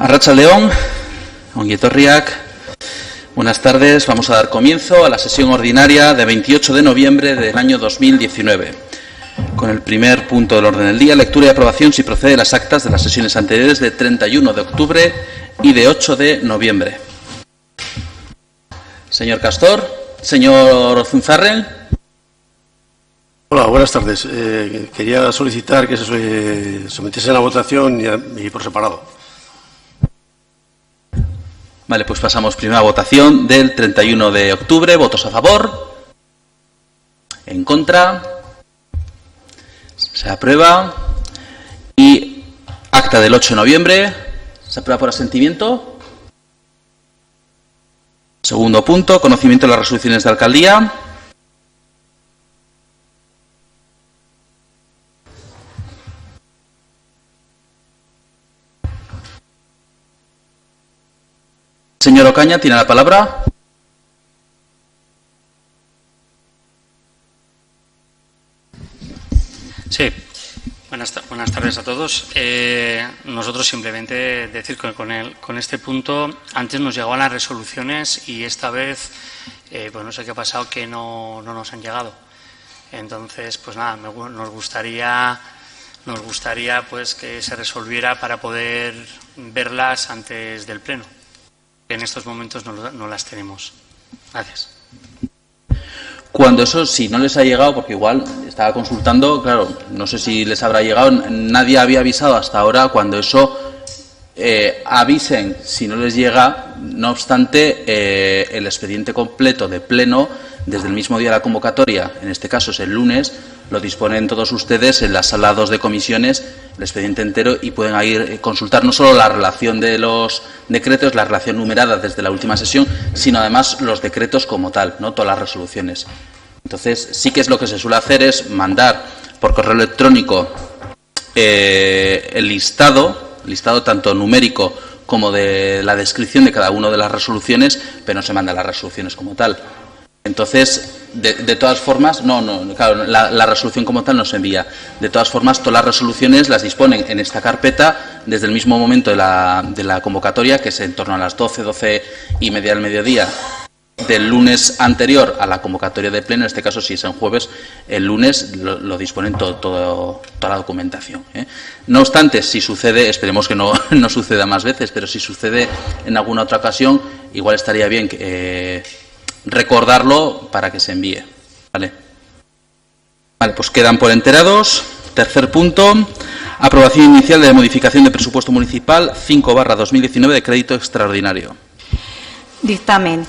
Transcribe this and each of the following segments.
Arratsaldeon, ongi etorriak. Buenas tardes. Vamos a dar comienzo a la sesión ordinaria de 28 de noviembre del año 2019. Con el primer punto del orden del día, lectura y aprobación, si procede, las actas de las sesiones anteriores de 31 de octubre y de 8 de noviembre. Señor Castor, señor Zunzarren. Hola, buenas tardes. Quería solicitar que se sometiese a la votación y por separado. Vale, pues pasamos primero a votación del 31 de octubre. ¿Votos a favor? ¿En contra? Se aprueba. Y acta del 8 de noviembre. ¿Se aprueba por asentimiento? Segundo punto, conocimiento de las resoluciones de alcaldía. Señor Ocaña, tiene la palabra. Sí, buenas tardes a todos. Nosotros simplemente decir que con este punto antes nos llegaban las resoluciones y esta vez, pues no sé qué ha pasado, que no nos han llegado. Entonces, pues nada, nos gustaría pues que se resolviera para poder verlas antes del pleno. En estos momentos no las tenemos. Gracias. Cuando eso, si no les ha llegado, porque igual estaba consultando, claro, no sé si les habrá llegado, nadie había avisado hasta ahora. Cuando eso, avisen si no les llega. No obstante, el expediente completo de pleno, desde el mismo día de la convocatoria, en este caso es el lunes, lo disponen todos ustedes en la sala 2 de comisiones, el expediente entero, y pueden ahí consultar no solo la relación de los decretos, la relación numerada desde la última sesión, sino además los decretos como tal, ¿no? Todas las resoluciones. Entonces, sí que es lo que se suele hacer es mandar por correo electrónico el listado tanto numérico como de la descripción de cada una de las resoluciones, pero no se mandan las resoluciones como tal. Entonces, de todas formas, claro, la resolución como tal no se envía. De todas formas, todas las resoluciones las disponen en esta carpeta desde el mismo momento de la convocatoria, que es en torno a las 12 y media del mediodía del lunes anterior a la convocatoria de pleno. En este caso, si es en jueves, el lunes lo disponen toda la documentación, ¿eh? No obstante, si sucede, esperemos que no suceda más veces, pero si sucede en alguna otra ocasión, igual estaría bien que recordarlo para que se envíe. Vale, pues quedan por enterados. Tercer punto, aprobación inicial de modificación de presupuesto municipal 5/2019 de crédito extraordinario. Dictamen.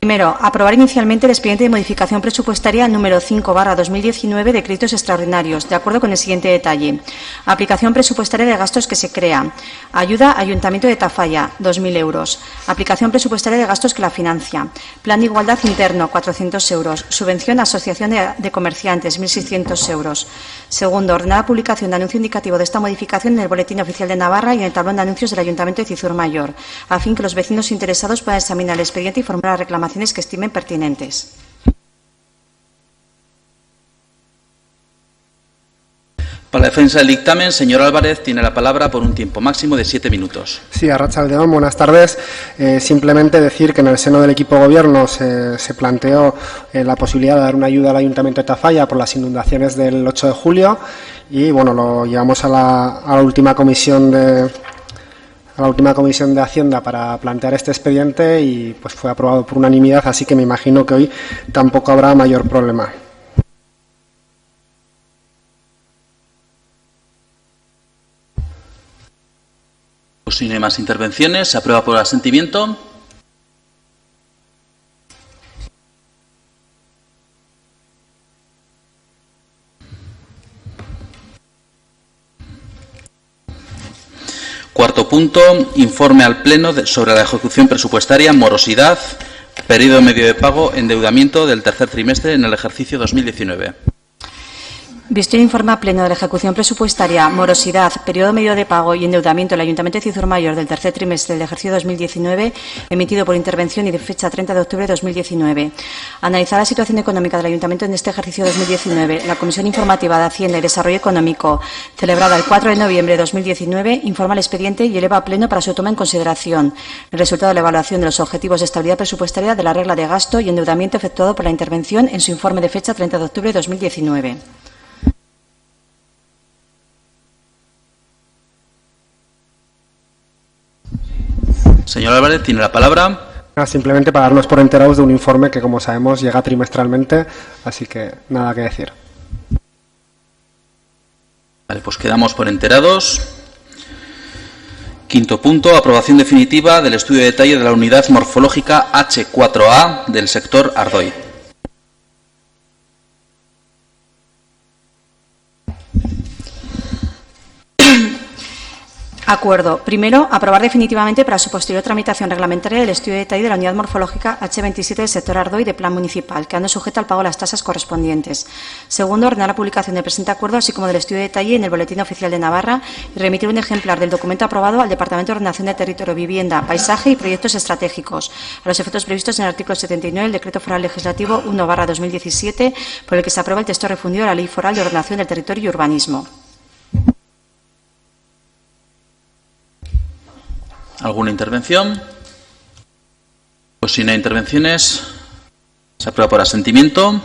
Primero, aprobar inicialmente el expediente de modificación presupuestaria número 5/2019 de créditos extraordinarios, de acuerdo con el siguiente detalle. Aplicación presupuestaria de gastos que se crea. Ayuda Ayuntamiento de Tafalla, 2.000 euros. Aplicación presupuestaria de gastos que la financia. Plan de igualdad interno, 400 euros. Subvención Asociación de Comerciantes, 1.600 euros. Segundo, ordenada publicación de anuncio indicativo de esta modificación en el Boletín Oficial de Navarra y en el tablón de anuncios del Ayuntamiento de Cizur Mayor, a fin que los vecinos interesados puedan examinar el expediente y formular reclamaciones que estimen pertinentes. Para la defensa del dictamen, señor Álvarez, tiene la palabra por un tiempo máximo de 7 minutos. Sí, arratsaldeon, buenas tardes. Simplemente decir que en el seno del equipo gobierno se planteó la posibilidad de dar una ayuda al Ayuntamiento de Tafalla por las inundaciones del 8 de julio y, bueno, lo llevamos a la última comisión de Hacienda para plantear este expediente y pues fue aprobado por unanimidad, así que me imagino que hoy tampoco habrá mayor problema. Pues si no hay más intervenciones, se aprueba por asentimiento. Cuarto punto, informe al Pleno sobre la ejecución presupuestaria, morosidad, periodo medio de pago, endeudamiento del tercer trimestre en el ejercicio 2019. Visto el informe pleno de la ejecución presupuestaria, morosidad, periodo medio de pago y endeudamiento del Ayuntamiento de Cizur Mayor del tercer trimestre del ejercicio 2019, emitido por intervención y de fecha 30 de octubre de 2019. Analizar la situación económica del Ayuntamiento en este ejercicio 2019, la Comisión Informativa de Hacienda y Desarrollo Económico, celebrada el 4 de noviembre de 2019, informa al expediente y eleva a pleno para su toma en consideración el resultado de la evaluación de los objetivos de estabilidad presupuestaria de la regla de gasto y endeudamiento efectuado por la intervención en su informe de fecha 30 de octubre de 2019. Señor Álvarez, tiene la palabra. Simplemente para darnos por enterados de un informe que, como sabemos, llega trimestralmente, así que nada que decir. Vale, pues quedamos por enterados. Quinto punto, aprobación definitiva del estudio de detalle de la unidad morfológica H4A del sector Ardoy. Acuerdo. Primero, aprobar definitivamente para su posterior tramitación reglamentaria el estudio de detalle de la unidad morfológica H27 del sector Ardoy de plan municipal, quedando sujeta al pago de las tasas correspondientes. Segundo, ordenar la publicación del presente acuerdo, así como del estudio de detalle en el Boletín Oficial de Navarra y remitir un ejemplar del documento aprobado al Departamento de Ordenación de Territorio, Vivienda, Paisaje y Proyectos Estratégicos, a los efectos previstos en el artículo 79 del Decreto Foral Legislativo 1/2017, por el que se aprueba el texto refundido de la Ley Foral de Ordenación del Territorio y Urbanismo. ¿Alguna intervención? Pues si no hay intervenciones, se aprueba por asentimiento.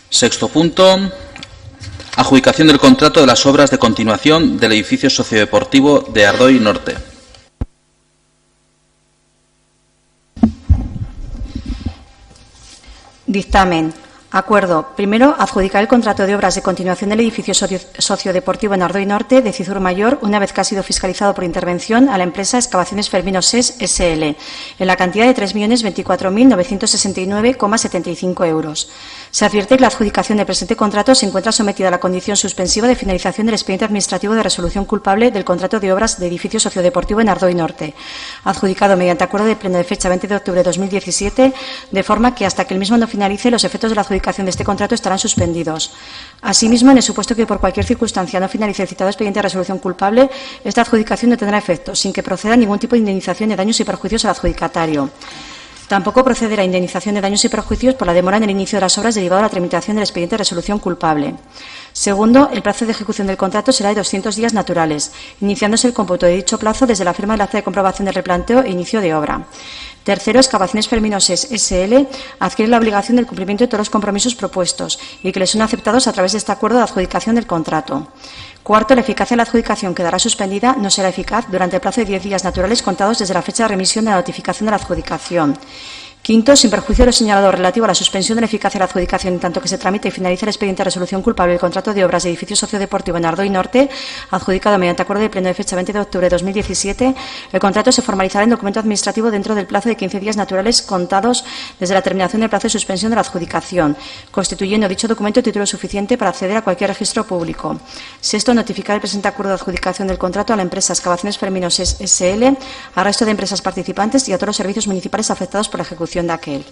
Sexto punto, adjudicación del contrato de las obras de continuación del edificio sociodeportivo de Ardoy Norte. Dictamen. Acuerdo. Primero, adjudicar el contrato de obras de continuación del edificio sociodeportivo en Ardoy Norte de Cizur Mayor, una vez que ha sido fiscalizado por intervención, a la empresa Excavaciones Fermino SES S.L., en la cantidad de 3.024.969,75 euros. Se advierte que la adjudicación del presente contrato se encuentra sometida a la condición suspensiva de finalización del expediente administrativo de resolución culpable del contrato de obras de edificio sociodeportivo en Ardoy Norte, adjudicado mediante acuerdo de pleno de fecha 20 de octubre de 2017, de forma que hasta que el mismo no finalice, los efectos de la adjudicación de este contrato estarán suspendidos. Asimismo, en el supuesto que por cualquier circunstancia no finalice el citado expediente de resolución culpable, esta adjudicación no tendrá efecto, sin que proceda ningún tipo de indemnización de daños y perjuicios al adjudicatario. Tampoco procederá indemnización de daños y perjuicios por la demora en el inicio de las obras derivado de la tramitación del expediente de resolución culpable. Segundo, el plazo de ejecución del contrato será de 200 días naturales, iniciándose el cómputo de dicho plazo desde la firma del acta de comprobación de replanteo e inicio de obra. Tercero, Excavaciones Fermino SES S.L. adquiere la obligación del cumplimiento de todos los compromisos propuestos y que les son aceptados a través de este acuerdo de adjudicación del contrato. Cuarto, la eficacia de la adjudicación quedará suspendida, no será eficaz durante el plazo de 10 días naturales contados desde la fecha de remisión de la notificación de la adjudicación. Quinto, sin perjuicio de lo señalado relativo a la suspensión de la eficacia de la adjudicación en tanto que se tramite y finalice el expediente de resolución culpable del contrato de obras de edificio sociodeportivo en Ardoy Norte, adjudicado mediante acuerdo de pleno de fecha 20 de octubre de 2017, el contrato se formalizará en documento administrativo dentro del plazo de 15 días naturales contados desde la terminación del plazo de suspensión de la adjudicación, constituyendo dicho documento título suficiente para acceder a cualquier registro público. Sexto, notificar el presente acuerdo de adjudicación del contrato a la empresa Excavaciones Fermino SES S.L., al resto de empresas participantes y a todos los servicios municipales afectados por la ejecución de aquel.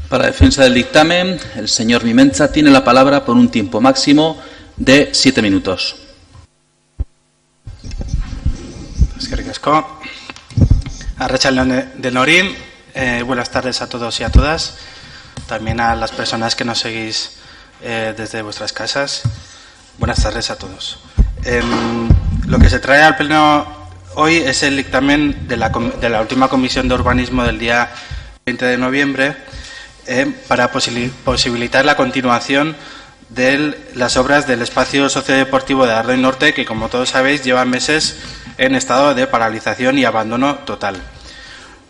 Para defensa del dictamen, el señor Mimencha tiene la palabra por un tiempo máximo de 7 minutos. Eskerrik asko. Arratsalde de Norín. Buenas tardes a todos y a todas. También a las personas que nos seguís desde vuestras casas. Buenas tardes a todos. Lo que se trae al pleno hoy es el dictamen de la última comisión de urbanismo del día 20 de noviembre para posibilitar la continuación de las obras del espacio sociodeportivo de Ardoy Norte, que como todos sabéis llevan meses en estado de paralización y abandono total.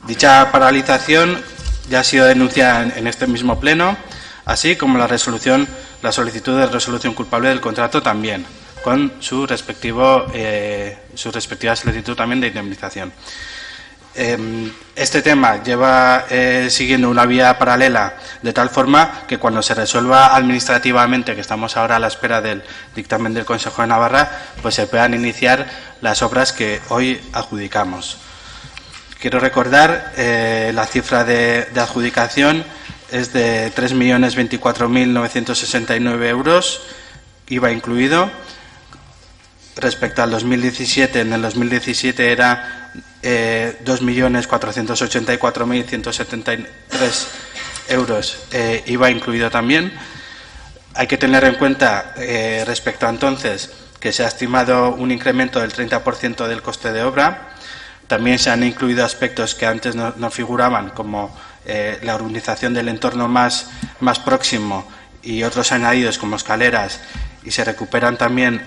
Dicha paralización ya ha sido denunciada en este mismo pleno, así como la solicitud de resolución culpable del contrato también, con su respectiva solicitud también de indemnización. Este tema lleva siguiendo una vía paralela, de tal forma que cuando se resuelva administrativamente, que estamos ahora a la espera del dictamen del Consejo de Navarra, pues se puedan iniciar las obras que hoy adjudicamos. Quiero recordar la cifra de adjudicación es de 3.024.969 euros, IVA incluido, respecto al 2017, en el 2017 era 2.484.173 euros, IVA incluido también. Hay que tener en cuenta, respecto a entonces, que se ha estimado un incremento del 30% del coste de obra. También se han incluido aspectos que antes no figuraban, como la urbanización del entorno más próximo y otros añadidos como escaleras, y se recuperan también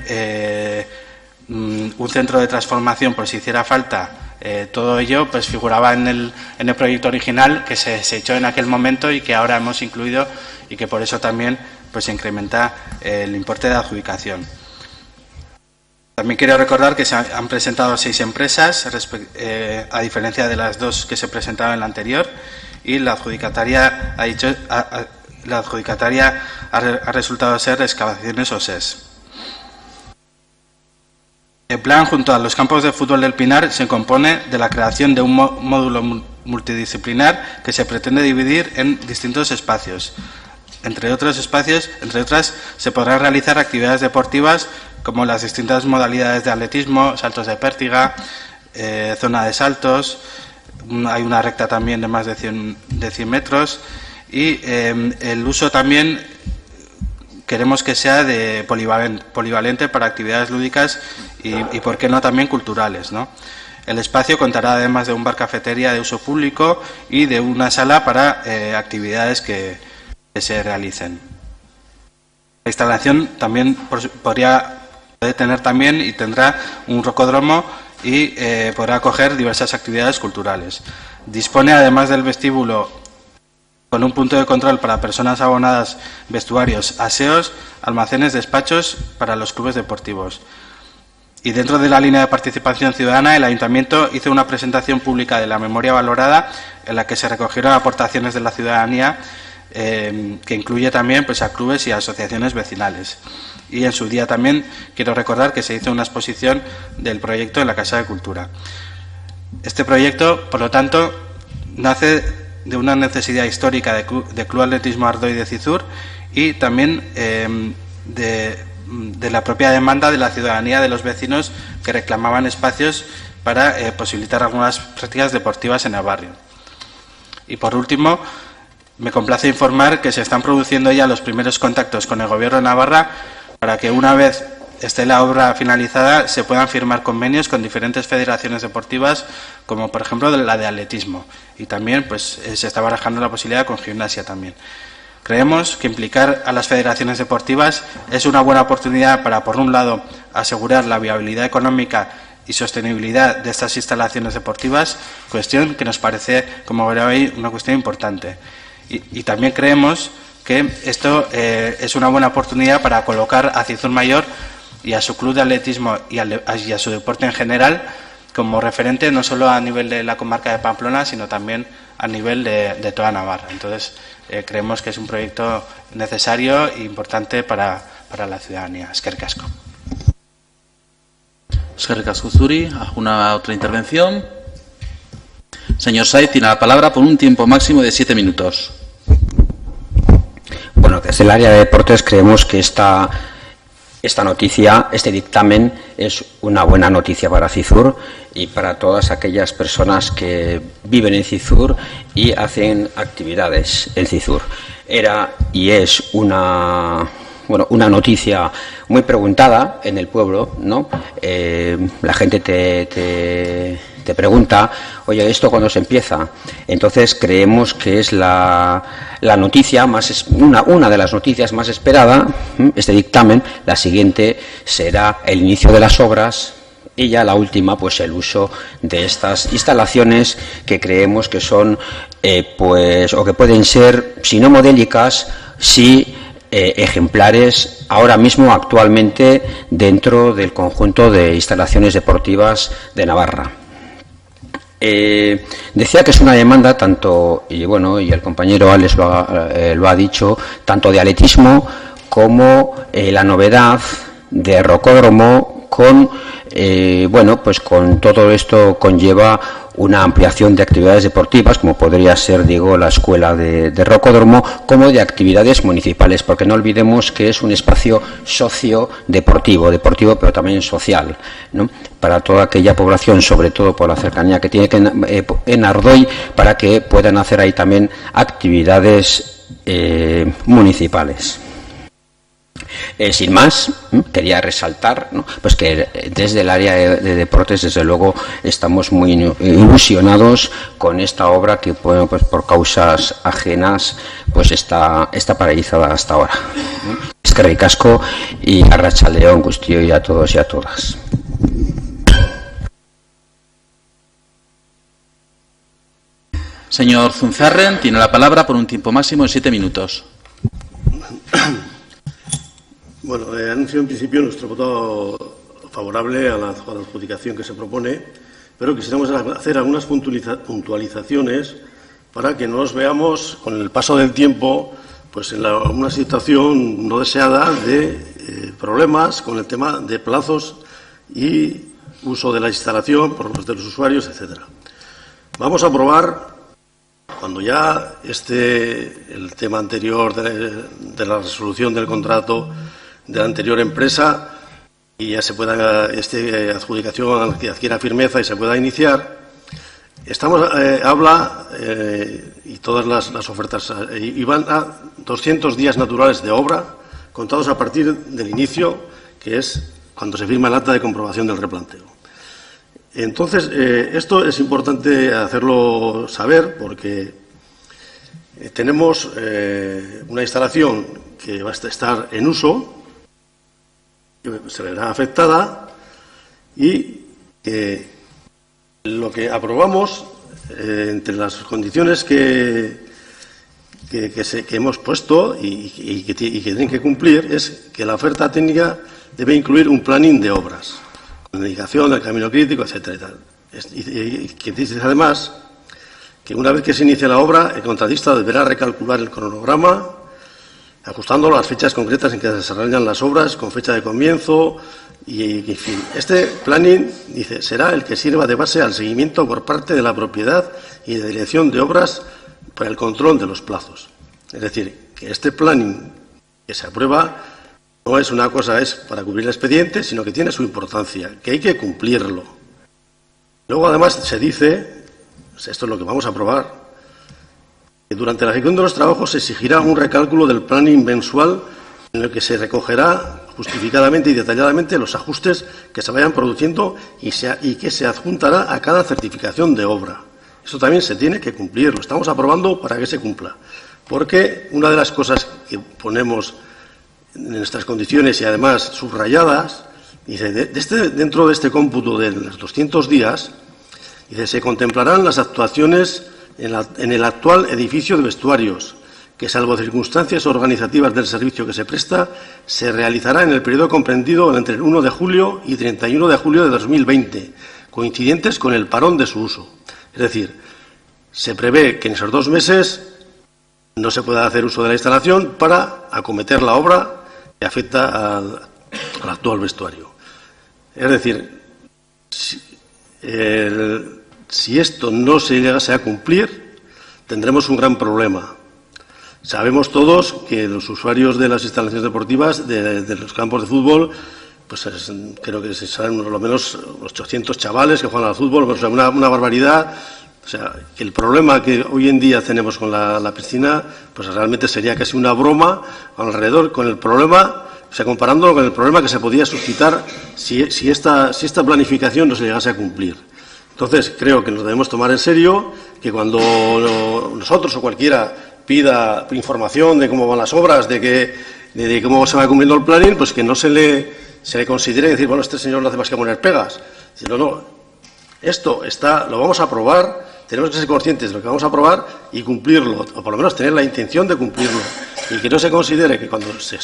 un centro de transformación por si hiciera falta. Todo ello pues figuraba en el proyecto original que se echó en aquel momento y que ahora hemos incluido, y que por eso también pues se incrementa el importe de adjudicación. También quiero recordar que se han presentado 6 empresas, a diferencia de las 2 que se presentaban en la anterior, y la adjudicataria ha resultado ser Excavaciones OSES. El plan, junto a los campos de fútbol del Pinar, se compone de la creación de un módulo multidisciplinar que se pretende dividir en distintos espacios. Entre otras, se podrán realizar actividades deportivas como las distintas modalidades de atletismo, saltos de pértiga, zona de saltos, hay una recta también de más de 100 metros, y el uso también queremos que sea de polivalente para actividades lúdicas y por qué no también culturales, ¿no? El espacio contará además de un bar cafetería de uso público y de una sala para actividades que se realicen. La instalación también puede tener también y tendrá un rocódromo y podrá acoger diversas actividades culturales. Dispone además del vestíbulo con un punto de control para personas abonadas, vestuarios, aseos, almacenes, despachos para los clubes deportivos. Y dentro de la línea de participación ciudadana, el Ayuntamiento hizo una presentación pública de la memoria valorada en la que se recogieron aportaciones de la ciudadanía, que incluye también pues, a clubes y asociaciones vecinales. Y en su día también quiero recordar que se hizo una exposición del proyecto en la Casa de Cultura. Este proyecto, por lo tanto, nace de una necesidad histórica de Club Atletismo Ardoy de Cizur y también de la propia demanda de la ciudadanía, de los vecinos que reclamaban espacios para posibilitar algunas prácticas deportivas en el barrio. Y por último, me complace informar que se están produciendo ya los primeros contactos con el Gobierno de Navarra para que, una vez esté la obra finalizada, se puedan firmar convenios con diferentes federaciones deportivas, como por ejemplo la de atletismo, y también pues se está barajando la posibilidad con gimnasia también. Creemos que implicar a las federaciones deportivas es una buena oportunidad para, por un lado, asegurar la viabilidad económica y sostenibilidad de estas instalaciones deportivas, cuestión que nos parece, como verá hoy, una cuestión importante. Y también creemos que esto es una buena oportunidad para colocar a Cizur Mayor y a su club de atletismo y a su deporte en general como referente, no solo a nivel de la comarca de Pamplona, sino también a nivel de toda Navarra. Entonces, creemos que es un proyecto necesario e importante para la ciudadanía. Eskerrik asko. Eskerrik asko zuri. ¿Alguna otra intervención? Señor Saiz, tiene la palabra por un tiempo máximo de 7 minutos. Bueno, desde el área de deportes creemos que esta noticia, este dictamen, es una buena noticia para Cizur y para todas aquellas personas que viven en Cizur y hacen actividades en Cizur. Era y es una noticia muy preguntada en el pueblo, ¿no? La gente te pregunta, oye, ¿esto cuándo se empieza? Entonces creemos que es la noticia una de las noticias más esperada, este dictamen. La siguiente será el inicio de las obras y ya la última, pues el uso de estas instalaciones que creemos que son, o que pueden ser, si no modélicas, sí ejemplares ahora mismo, actualmente, dentro del conjunto de instalaciones deportivas de Navarra. Decía que es una demanda tanto, y el compañero Alex lo ha dicho, tanto de atletismo como la novedad de rocódromo con, bueno, pues con todo esto conlleva una ampliación de actividades deportivas, como podría ser, digo, la escuela de Rocódromo, como de actividades municipales, porque no olvidemos que es un espacio socio-deportivo, pero también social, ¿no?, para toda aquella población, sobre todo por la cercanía que tiene en Ardoy, para que puedan hacer ahí también actividades municipales. Sin más, quería resaltar, ¿no?, pues que desde el área de deportes, desde luego, estamos muy ilusionados con esta obra que, bueno, pues por causas ajenas, pues está paralizada hasta ahora. Eskerrik asko y arratsaldeon guztioi a todos y a todas. Señor Zunzarren, tiene la palabra por un tiempo máximo de 7 minutos. Bueno, anuncio en principio nuestro voto favorable a la adjudicación que se propone, pero quisiéramos hacer algunas puntualizaciones para que no nos veamos con el paso del tiempo pues en una situación no deseada de problemas con el tema de plazos y uso de la instalación por los de los usuarios, etcétera. Vamos a aprobar, cuando ya esté el tema anterior de la resolución del contrato de la anterior empresa y ya se pueda adjudicación que adquiera firmeza y se pueda iniciar, habla y todas las ofertas y van a 200 días naturales de obra contados a partir del inicio, que es cuando se firma el acta de comprobación del replanteo. Entonces, esto es importante hacerlo saber porque tenemos una instalación que va a estar en uso, que se verá afectada y que lo que aprobamos entre las condiciones que hemos puesto y que tienen que cumplir es que la oferta técnica debe incluir un planning de obras, con indicación del camino crítico, etcétera y tal. Y que dice además que una vez que se inicie la obra, el contratista deberá recalcular el cronograma, ajustándolo a las fechas concretas en que se desarrollan las obras, con fecha de comienzo y en fin. Este planning, dice, será el que sirva de base al seguimiento por parte de la propiedad y de dirección de obras para el control de los plazos. Es decir, que este planning que se aprueba no es una cosa, es para cubrir el expediente, sino que tiene su importancia, que hay que cumplirlo. Luego, además, se dice, esto es lo que vamos a aprobar, que durante la ejecución de los trabajos se exigirá un recálculo del planning mensual en el que se recogerá justificadamente y detalladamente los ajustes que se vayan produciendo y que se adjuntará a cada certificación de obra. Eso también se tiene que cumplir, lo estamos aprobando para que se cumpla. Porque una de las cosas que ponemos en nuestras condiciones y además subrayadas, dice, dentro de este cómputo de los 200 días, dice, se contemplarán las actuaciones en el actual edificio de vestuarios, que salvo circunstancias organizativas del servicio que se presta, se realizará en el periodo comprendido entre el 1 de julio y 31 de julio de 2020, coincidentes con el parón de su uso. Es decir, se prevé que en esos 2 meses no se pueda hacer uso de la instalación para acometer la obra que afecta al actual vestuario. Es decir, si esto no se llegase a cumplir, tendremos un gran problema. Sabemos todos que los usuarios de las instalaciones deportivas, de los campos de fútbol, pues creo que serán por lo menos 800 chavales que juegan al fútbol, o sea, una barbaridad. O sea, que el problema que hoy en día tenemos con la piscina, pues realmente sería casi una broma alrededor con el problema, o sea, comparándolo con el problema que se podía suscitar si esta planificación no se llegase a cumplir. Entonces, creo que nos debemos tomar en serio que cuando nosotros o cualquiera pida información de cómo van las obras, de cómo se va cumpliendo el planning, pues que no se le considere decir, bueno, este señor no hace más que poner pegas. Sino, no, esto lo vamos a aprobar, tenemos que ser conscientes de lo que vamos a aprobar y cumplirlo, o por lo menos tener la intención de cumplirlo. Y que no se considere que cuando se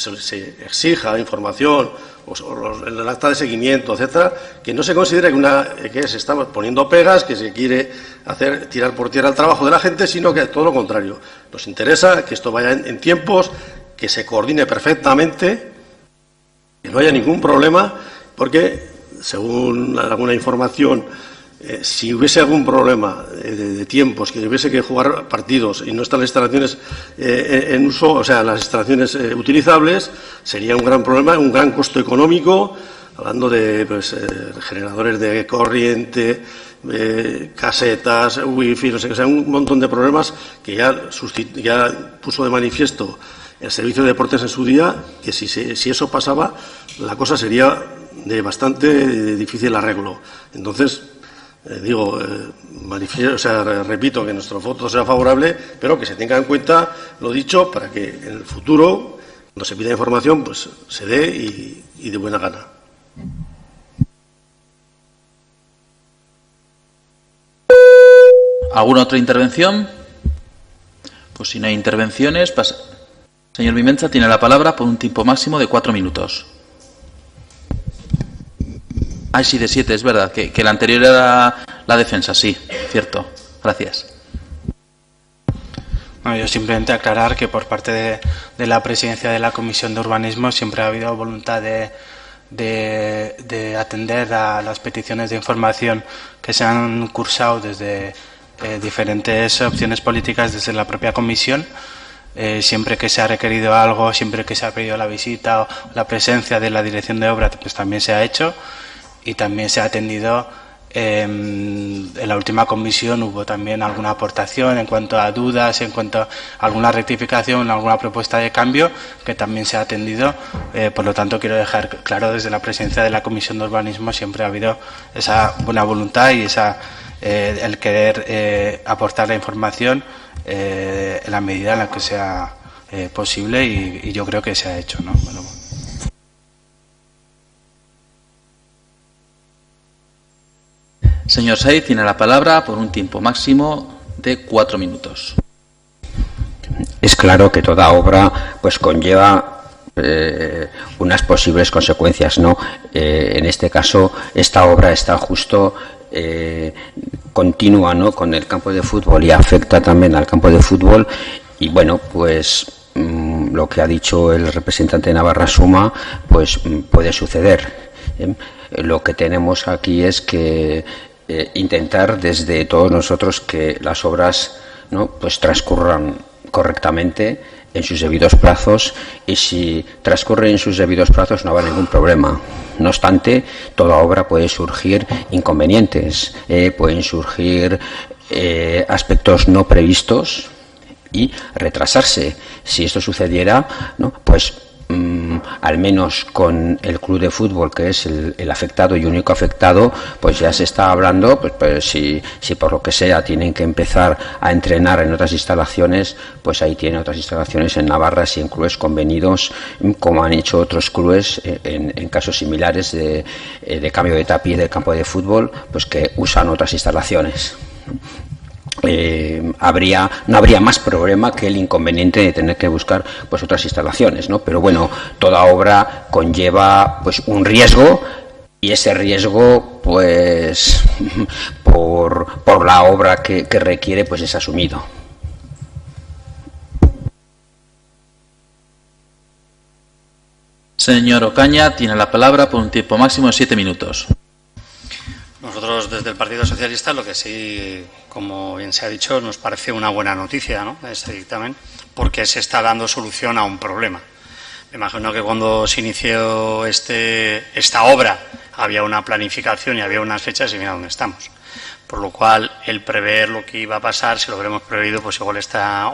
exija información o el acta de seguimiento, etcétera, que no se considere que se está poniendo pegas, que se quiere tirar por tierra el trabajo de la gente, sino que todo lo contrario. Nos interesa que esto vaya en tiempos, que se coordine perfectamente, que no haya ningún problema, porque según alguna información, si hubiese algún problema de tiempos, que hubiese que jugar partidos y no están las instalaciones en uso, o sea, las instalaciones utilizables, sería un gran problema, un gran costo económico, hablando de generadores de corriente, casetas, wifi, no sé qué, o sea, un montón de problemas que ya puso de manifiesto el Servicio de Deportes en su día, que si eso pasaba, la cosa sería de bastante difícil arreglo. Entonces, repito que nuestro voto será favorable, pero que se tenga en cuenta lo dicho para que en el futuro, cuando se pida información, pues se dé y de buena gana. ¿Alguna otra intervención? Pues si no hay intervenciones, señor Vimenza tiene la palabra por un tiempo máximo de 4 minutos. Sí, de 7, es verdad, que la anterior era la defensa, sí, cierto. Gracias. Bueno, yo simplemente aclarar que por parte de la presidencia de la Comisión de Urbanismo siempre ha habido voluntad de atender a las peticiones de información que se han cursado desde diferentes opciones políticas desde la propia comisión. Siempre que se ha requerido algo, siempre que se ha pedido la visita o la presencia de la dirección de obra, pues también se ha hecho. Y también se ha atendido, en la última comisión hubo también alguna aportación en cuanto a dudas, en cuanto a alguna rectificación, alguna propuesta de cambio, que también se ha atendido. Por lo tanto, quiero dejar claro, desde la presidencia de la Comisión de Urbanismo siempre ha habido esa buena voluntad y el querer aportar la información en la medida en la que sea posible y yo creo que se ha hecho, ¿no? Bueno. Señor Saiz tiene la palabra por un tiempo máximo de 4 minutos. Es claro que toda obra pues conlleva unas posibles consecuencias, ¿no? En este caso, esta obra está justo continua, ¿no?, con el campo de fútbol y afecta también al campo de fútbol. Y bueno, pues lo que ha dicho el representante de Navarra Suma, pues puede suceder. Lo que tenemos aquí es que intentar desde todos nosotros que las obras, ¿no?, pues transcurran correctamente en sus debidos plazos, y si transcurren en sus debidos plazos no va a haber ningún problema. No obstante, toda obra puede surgir inconvenientes, pueden surgir aspectos no previstos y retrasarse. Si esto sucediera, ¿no?, pues al menos con el club de fútbol, que es el afectado y único afectado, pues ya se está hablando, pues si por lo que sea tienen que empezar a entrenar en otras instalaciones, pues ahí tienen otras instalaciones en Navarra, y en clubes convenidos, como han hecho otros clubes en casos similares de cambio de tapiz del campo de fútbol, pues que usan otras instalaciones. No habría más problema que el inconveniente de tener que buscar pues otras instalaciones, ¿no? Pero bueno, toda obra conlleva pues un riesgo, y ese riesgo pues por la obra que requiere pues es asumido. Señor Ocaña tiene la palabra por un tiempo máximo de 7 minutos. Nosotros desde el Partido Socialista lo que sí, como bien se ha dicho, nos parece una buena noticia, ¿no?, este dictamen, porque se está dando solución a un problema. Me imagino que cuando se inició esta obra había una planificación y había unas fechas y mira dónde estamos. Por lo cual, el prever lo que iba a pasar, si lo hubiéramos previsto, pues igual esta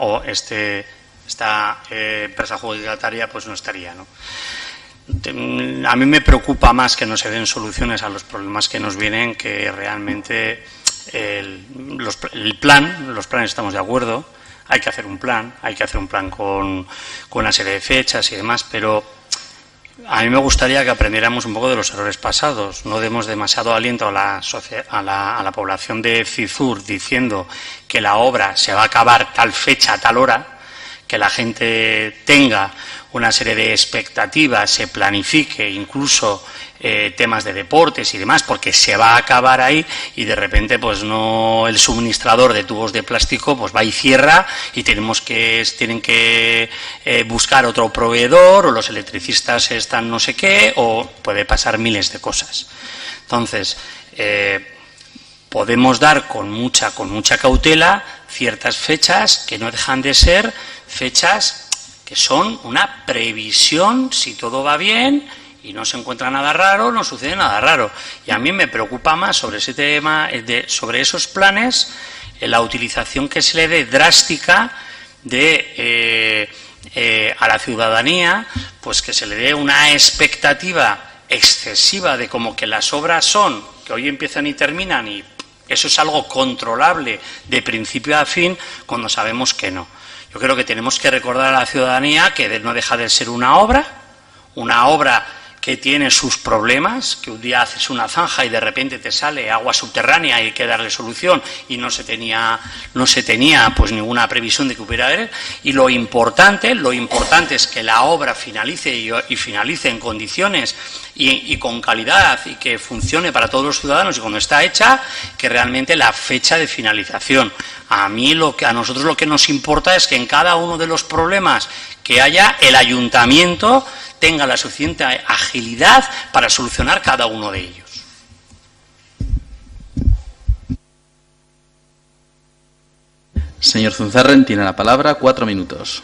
empresa adjudicataria pues no estaría, ¿no? A mí me preocupa más que no se den soluciones a los problemas que nos vienen, que realmente los planes estamos de acuerdo, hay que hacer un plan con una serie de fechas y demás, pero a mí me gustaría que aprendiéramos un poco de los errores pasados, no demos demasiado aliento a la población de Cizur diciendo que la obra se va a acabar tal fecha, tal hora, que la gente tenga una serie de expectativas, se planifique incluso temas de deportes y demás, porque se va a acabar ahí y de repente pues no, el suministrador de tubos de plástico pues va y cierra y tienen que buscar otro proveedor, o los electricistas están no sé qué, o puede pasar miles de cosas. Entonces, podemos dar con mucha cautela ciertas fechas que no dejan de ser fechas que son una previsión, si todo va bien y no se encuentra nada raro, no sucede nada raro. Y a mí me preocupa más sobre ese tema, sobre esos planes, la utilización que se le dé drástica a la ciudadanía, pues que se le dé una expectativa excesiva de como que las obras son, que hoy empiezan y terminan, y eso es algo controlable de principio a fin, cuando sabemos que no. Yo creo que tenemos que recordar a la ciudadanía que no deja de ser una obra que tiene sus problemas, que un día haces una zanja y de repente te sale agua subterránea y hay que darle solución y no se tenía pues ninguna previsión de que hubiera haber, y lo importante es que la obra finalice y finalice en condiciones y con calidad y que funcione para todos los ciudadanos, y cuando está hecha, que realmente la fecha de finalización. A nosotros lo que nos importa es que en cada uno de los problemas que haya, el ayuntamiento tenga la suficiente agilidad para solucionar cada uno de ellos. Señor Zunzarren, tiene la palabra, 4 minutos.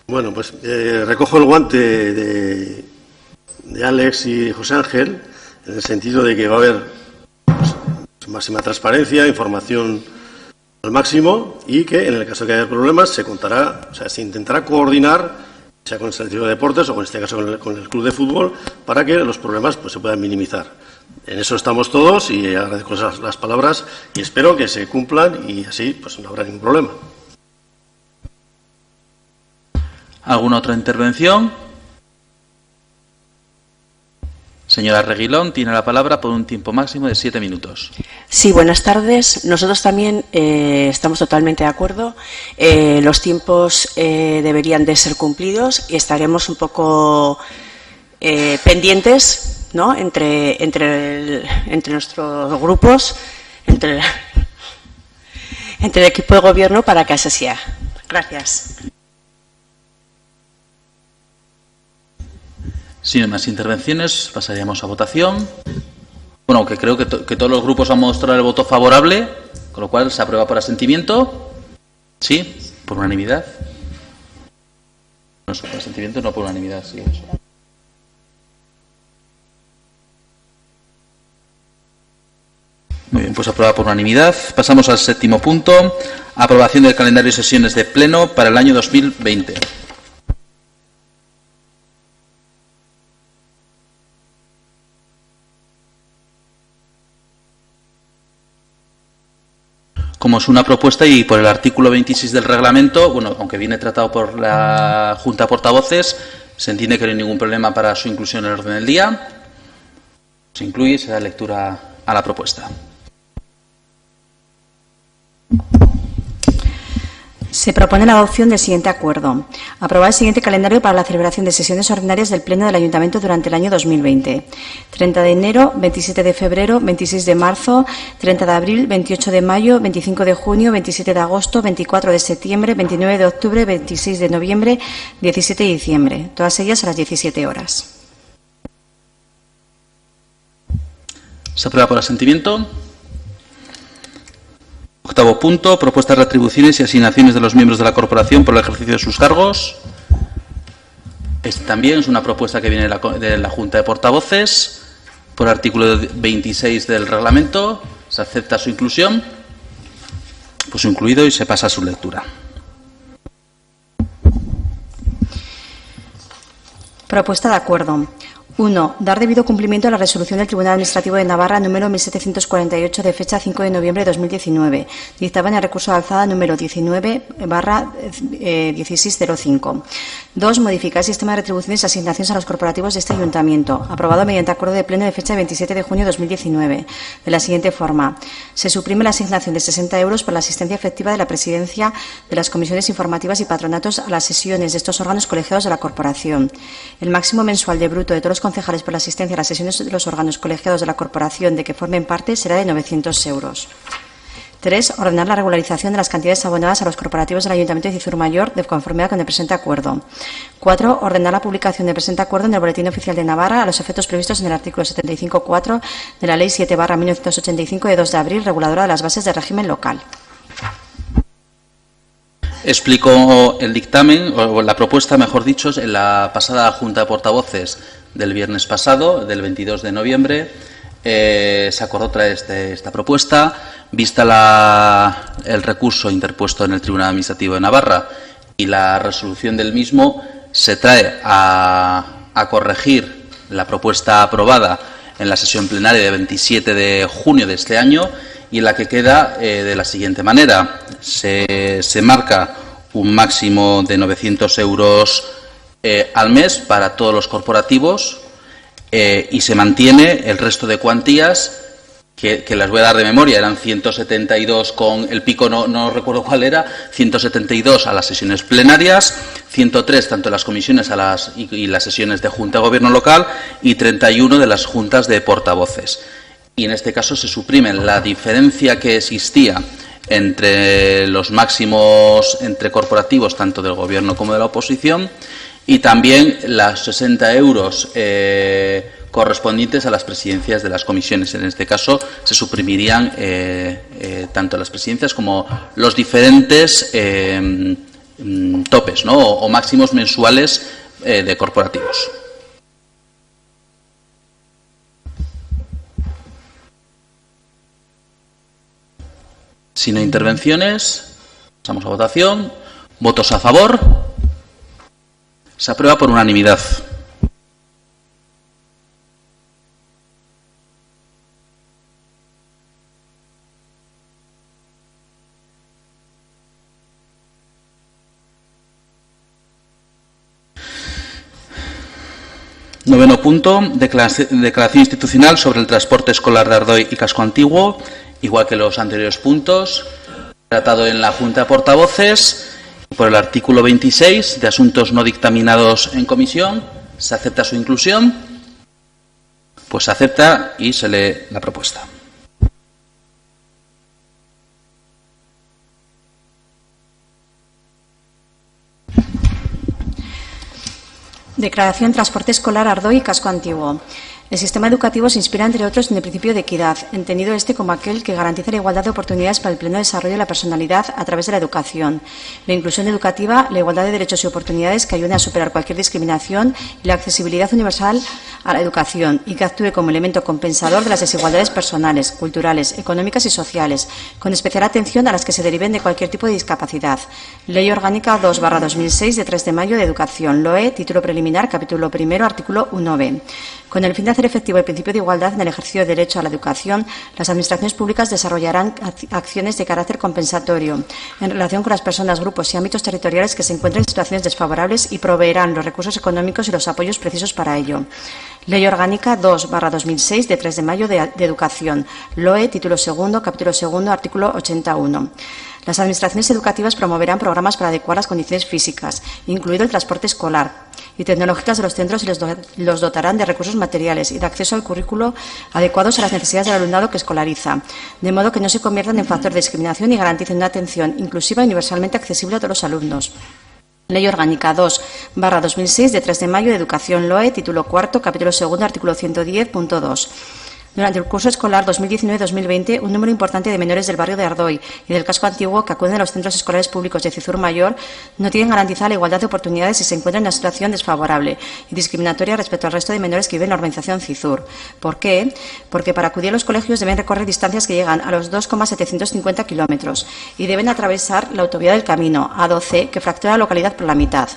Bueno, pues recojo el guante de Alex y José Ángel, en el sentido de que va a haber máxima transparencia, información al máximo, y que en el caso de que haya problemas se intentará coordinar, sea con el Servicio de Deportes o en este caso con el Club de Fútbol, para que los problemas pues se puedan minimizar. En eso estamos todos y agradezco las palabras y espero que se cumplan y así pues no habrá ningún problema. ¿Alguna otra intervención? Señora Reguilón, tiene la palabra por un tiempo máximo de 7 minutos. Sí, buenas tardes. Nosotros también estamos totalmente de acuerdo. Los tiempos deberían de ser cumplidos y estaremos un poco pendientes, ¿no?, entre nuestros grupos, entre el equipo de gobierno, para que así sea. Gracias. Sin más intervenciones, pasaríamos a votación. Bueno, que creo que todos los grupos han mostrado el voto favorable, con lo cual se aprueba por asentimiento. Sí, por unanimidad. No, por asentimiento, no por unanimidad, sí. Muy bien, pues aprobada por unanimidad. Pasamos al 7º punto, aprobación del calendario de sesiones de pleno para el año 2020. Como es una propuesta y por el artículo 26 del reglamento, bueno, aunque viene tratado por la Junta de Portavoces, se entiende que no hay ningún problema para su inclusión en el orden del día. Se incluye y se da lectura a la propuesta. Se propone la adopción del siguiente acuerdo. Aprobar el siguiente calendario para la celebración de sesiones ordinarias del Pleno del Ayuntamiento durante el año 2020. 30 de enero, 27 de febrero, 26 de marzo, 30 de abril, 28 de mayo, 25 de junio, 27 de agosto, 24 de septiembre, 29 de octubre, 26 de noviembre, 17 de diciembre. Todas ellas a las 17 horas. Se aprueba por asentimiento. 8º punto, propuestas de retribuciones y asignaciones de los miembros de la corporación por el ejercicio de sus cargos. También es una propuesta que viene de la Junta de Portavoces, por artículo 26 del reglamento. Se acepta su inclusión, pues incluido, y se pasa a su lectura. Propuesta de acuerdo. 1. Dar debido cumplimiento a la resolución del Tribunal Administrativo de Navarra número 1748 de fecha 5 de noviembre de 2019. Dictamen al recurso de alzada número 19/1605. 2. Modificar el sistema de retribuciones y asignaciones a los corporativos de este ayuntamiento, aprobado mediante acuerdo de pleno de fecha 27 de junio de 2019, de la siguiente forma. Se suprime la asignación de 60 euros por la asistencia efectiva de la presidencia de las comisiones informativas y patronatos a las sesiones de estos órganos colegiados de la corporación. El máximo mensual de bruto de todos los concejales por la asistencia a las sesiones de los órganos colegiados de la corporación de que formen parte será de 900 euros. 3. Ordenar la regularización de las cantidades abonadas a los corporativos del Ayuntamiento de Cizur Mayor de conformidad con el presente acuerdo. 4. Ordenar la publicación del presente acuerdo en el Boletín Oficial de Navarra a los efectos previstos en el artículo 75.4 de la Ley 7/1985 de 2 de abril, reguladora de las bases de régimen local. Explicó el dictamen, o la propuesta, mejor dicho, en la pasada Junta de Portavoces del viernes pasado, del 22 de noviembre. Se acordó traer esta propuesta, vista el recurso interpuesto en el Tribunal Administrativo de Navarra y la resolución del mismo, se trae a corregir la propuesta aprobada en la sesión plenaria de 27 de junio de este año, y en la que queda de la siguiente manera. Se marca un máximo de 900 euros al mes para todos los corporativos, y se mantiene el resto de cuantías que las voy a dar de memoria. Eran 172 con el pico, no recuerdo cuál era, 172 a las sesiones plenarias, 103 tanto en las comisiones y las sesiones de Junta de Gobierno local, y 31 de las juntas de portavoces. Y en este caso se suprimen la diferencia que existía entre los máximos entre corporativos tanto del Gobierno como de la oposición, y también las 60 euros correspondientes a las presidencias de las comisiones. En este caso se suprimirían tanto las presidencias como los diferentes topes, ¿no? o máximos mensuales de corporativos. Si no hay intervenciones, pasamos a votación. ¿Votos a favor? Se aprueba por unanimidad. Noveno punto, declaración institucional sobre el transporte escolar de Ardoy y Casco Antiguo, igual que los anteriores puntos, tratado en la Junta de Portavoces. Por el artículo 26 de asuntos no dictaminados en comisión, ¿se acepta su inclusión? Pues se acepta y se lee la propuesta. Declaración Transporte Escolar Ardoy y Casco Antiguo. El sistema educativo se inspira, entre otros, en el principio de equidad, entendido este como aquel que garantiza la igualdad de oportunidades para el pleno desarrollo de la personalidad a través de la educación, la inclusión educativa, la igualdad de derechos y oportunidades que ayuden a superar cualquier discriminación y la accesibilidad universal a la educación, y que actúe como elemento compensador de las desigualdades personales, culturales, económicas y sociales, con especial atención a las que se deriven de cualquier tipo de discapacidad. Ley Orgánica 2/2006 de 3 de mayo de Educación, LOE, título preliminar, capítulo primero, artículo 1b. Con el fin de hacer efectivo el principio de igualdad en el ejercicio del derecho a la educación, las administraciones públicas desarrollarán acciones de carácter compensatorio en relación con las personas, grupos y ámbitos territoriales que se encuentren en situaciones desfavorables, y proveerán los recursos económicos y los apoyos precisos para ello. Ley Orgánica 2/2006 de 3 de mayo de Educación, LOE, título segundo, capítulo segundo, artículo 81. Las administraciones educativas promoverán programas para adecuar las condiciones físicas, incluido el transporte escolar, y tecnológicas de los centros, y los dotarán de recursos materiales y de acceso al currículo adecuados a las necesidades del alumnado que escolariza, de modo que no se conviertan en factor de discriminación y garanticen una atención inclusiva y universalmente accesible a todos los alumnos. Ley Orgánica 2/2006 de 3 de mayo de Educación, LOE, título cuarto, capítulo segundo, artículo 110.2. Durante el curso escolar 2019-2020, un número importante de menores del barrio de Ardoy y del Casco Antiguo que acuden a los centros escolares públicos de Cizur Mayor no tienen garantizada la igualdad de oportunidades y se encuentran en una situación desfavorable y discriminatoria respecto al resto de menores que viven en la urbanización Cizur. ¿Por qué? Porque para acudir a los colegios deben recorrer distancias que llegan a los 2,750 kilómetros y deben atravesar la autovía del Camino, A12, que fractura la localidad por la mitad.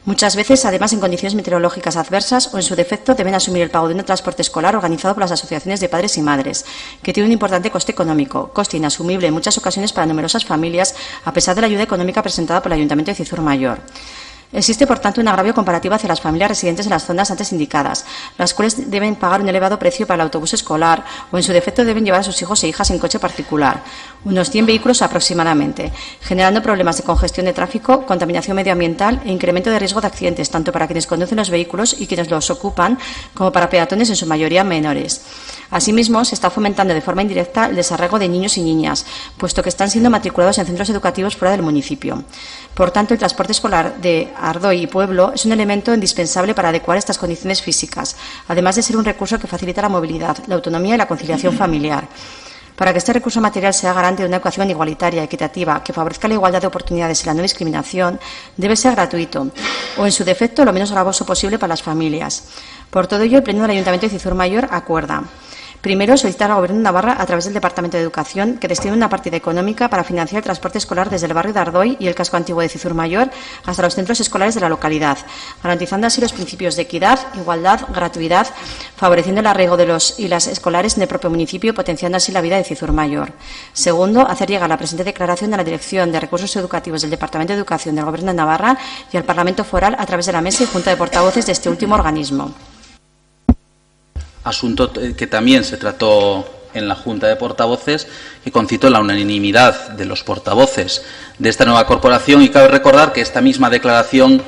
Muchas veces, además, en condiciones meteorológicas adversas o, en su defecto, deben asumir el pago de un transporte escolar organizado por las asociaciones de padres y madres, que tiene un importante coste económico, coste inasumible en muchas ocasiones para numerosas familias, a pesar de la ayuda económica presentada por el Ayuntamiento de Cizur Mayor. Existe, por tanto, un agravio comparativo hacia las familias residentes en las zonas antes indicadas, las cuales deben pagar un elevado precio para el autobús escolar o, en su defecto, deben llevar a sus hijos e hijas en coche particular, unos 100 vehículos aproximadamente, generando problemas de congestión de tráfico, contaminación medioambiental e incremento de riesgo de accidentes, tanto para quienes conducen los vehículos y quienes los ocupan, como para peatones, en su mayoría menores. Asimismo, se está fomentando de forma indirecta el desarraigo de niños y niñas, puesto que están siendo matriculados en centros educativos fuera del municipio. Por tanto, el transporte escolar de Ardoy y pueblo es un elemento indispensable para adecuar estas condiciones físicas, además de ser un recurso que facilita la movilidad, la autonomía y la conciliación familiar. Para que este recurso material sea garante de una educación igualitaria, equitativa, que favorezca la igualdad de oportunidades y la no discriminación, debe ser gratuito, o en su defecto lo menos gravoso posible para las familias. Por todo ello, el Pleno del Ayuntamiento de Cizur Mayor acuerda: primero, solicitar al Gobierno de Navarra, a través del Departamento de Educación, que destine una partida económica para financiar el transporte escolar desde el barrio de Ardoy y el casco antiguo de Cizur Mayor hasta los centros escolares de la localidad, garantizando así los principios de equidad, igualdad, gratuidad, favoreciendo el arraigo de los y las escolares en el propio municipio, potenciando así la vida de Cizur Mayor. Segundo, hacer llegar la presente declaración a la Dirección de Recursos Educativos del Departamento de Educación del Gobierno de Navarra y al Parlamento Foral a través de la Mesa y Junta de Portavoces de este último organismo. Asunto que también se trató en la Junta de Portavoces, que concitó la unanimidad de los portavoces de esta nueva corporación, y cabe recordar que esta misma declaración,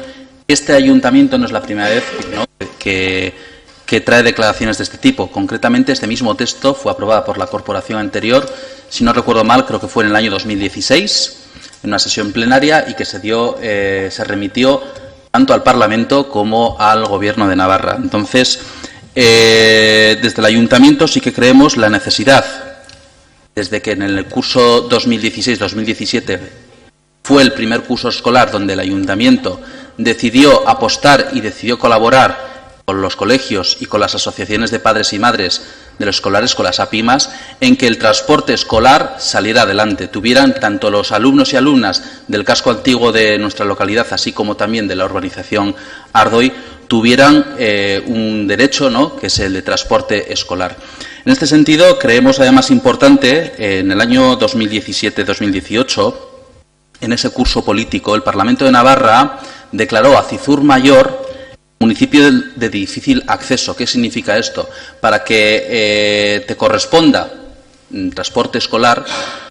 este ayuntamiento no es la primera vez, ¿no?, que trae declaraciones de este tipo. Concretamente, este mismo texto fue aprobado por la corporación anterior, si no recuerdo mal, creo que fue en el año 2016, en una sesión plenaria, y que se remitió tanto al Parlamento como al Gobierno de Navarra. Entonces, desde el Ayuntamiento sí que creemos la necesidad, desde que en el curso 2016-2017 fue el primer curso escolar donde el Ayuntamiento decidió apostar y decidió colaborar con los colegios y con las asociaciones de padres y madres de los escolares, con las APIMAS, en que el transporte escolar saliera adelante, tuvieran tanto los alumnos y alumnas del casco antiguo de nuestra localidad, así como también de la urbanización Ardoy, tuvieran un derecho, ¿no?, que es el de transporte escolar. En este sentido, creemos además importante, en el año 2017-2018, en ese curso político, el Parlamento de Navarra declaró a Cizur Mayor municipio de difícil acceso. ¿Qué significa esto? Para que te corresponda transporte escolar,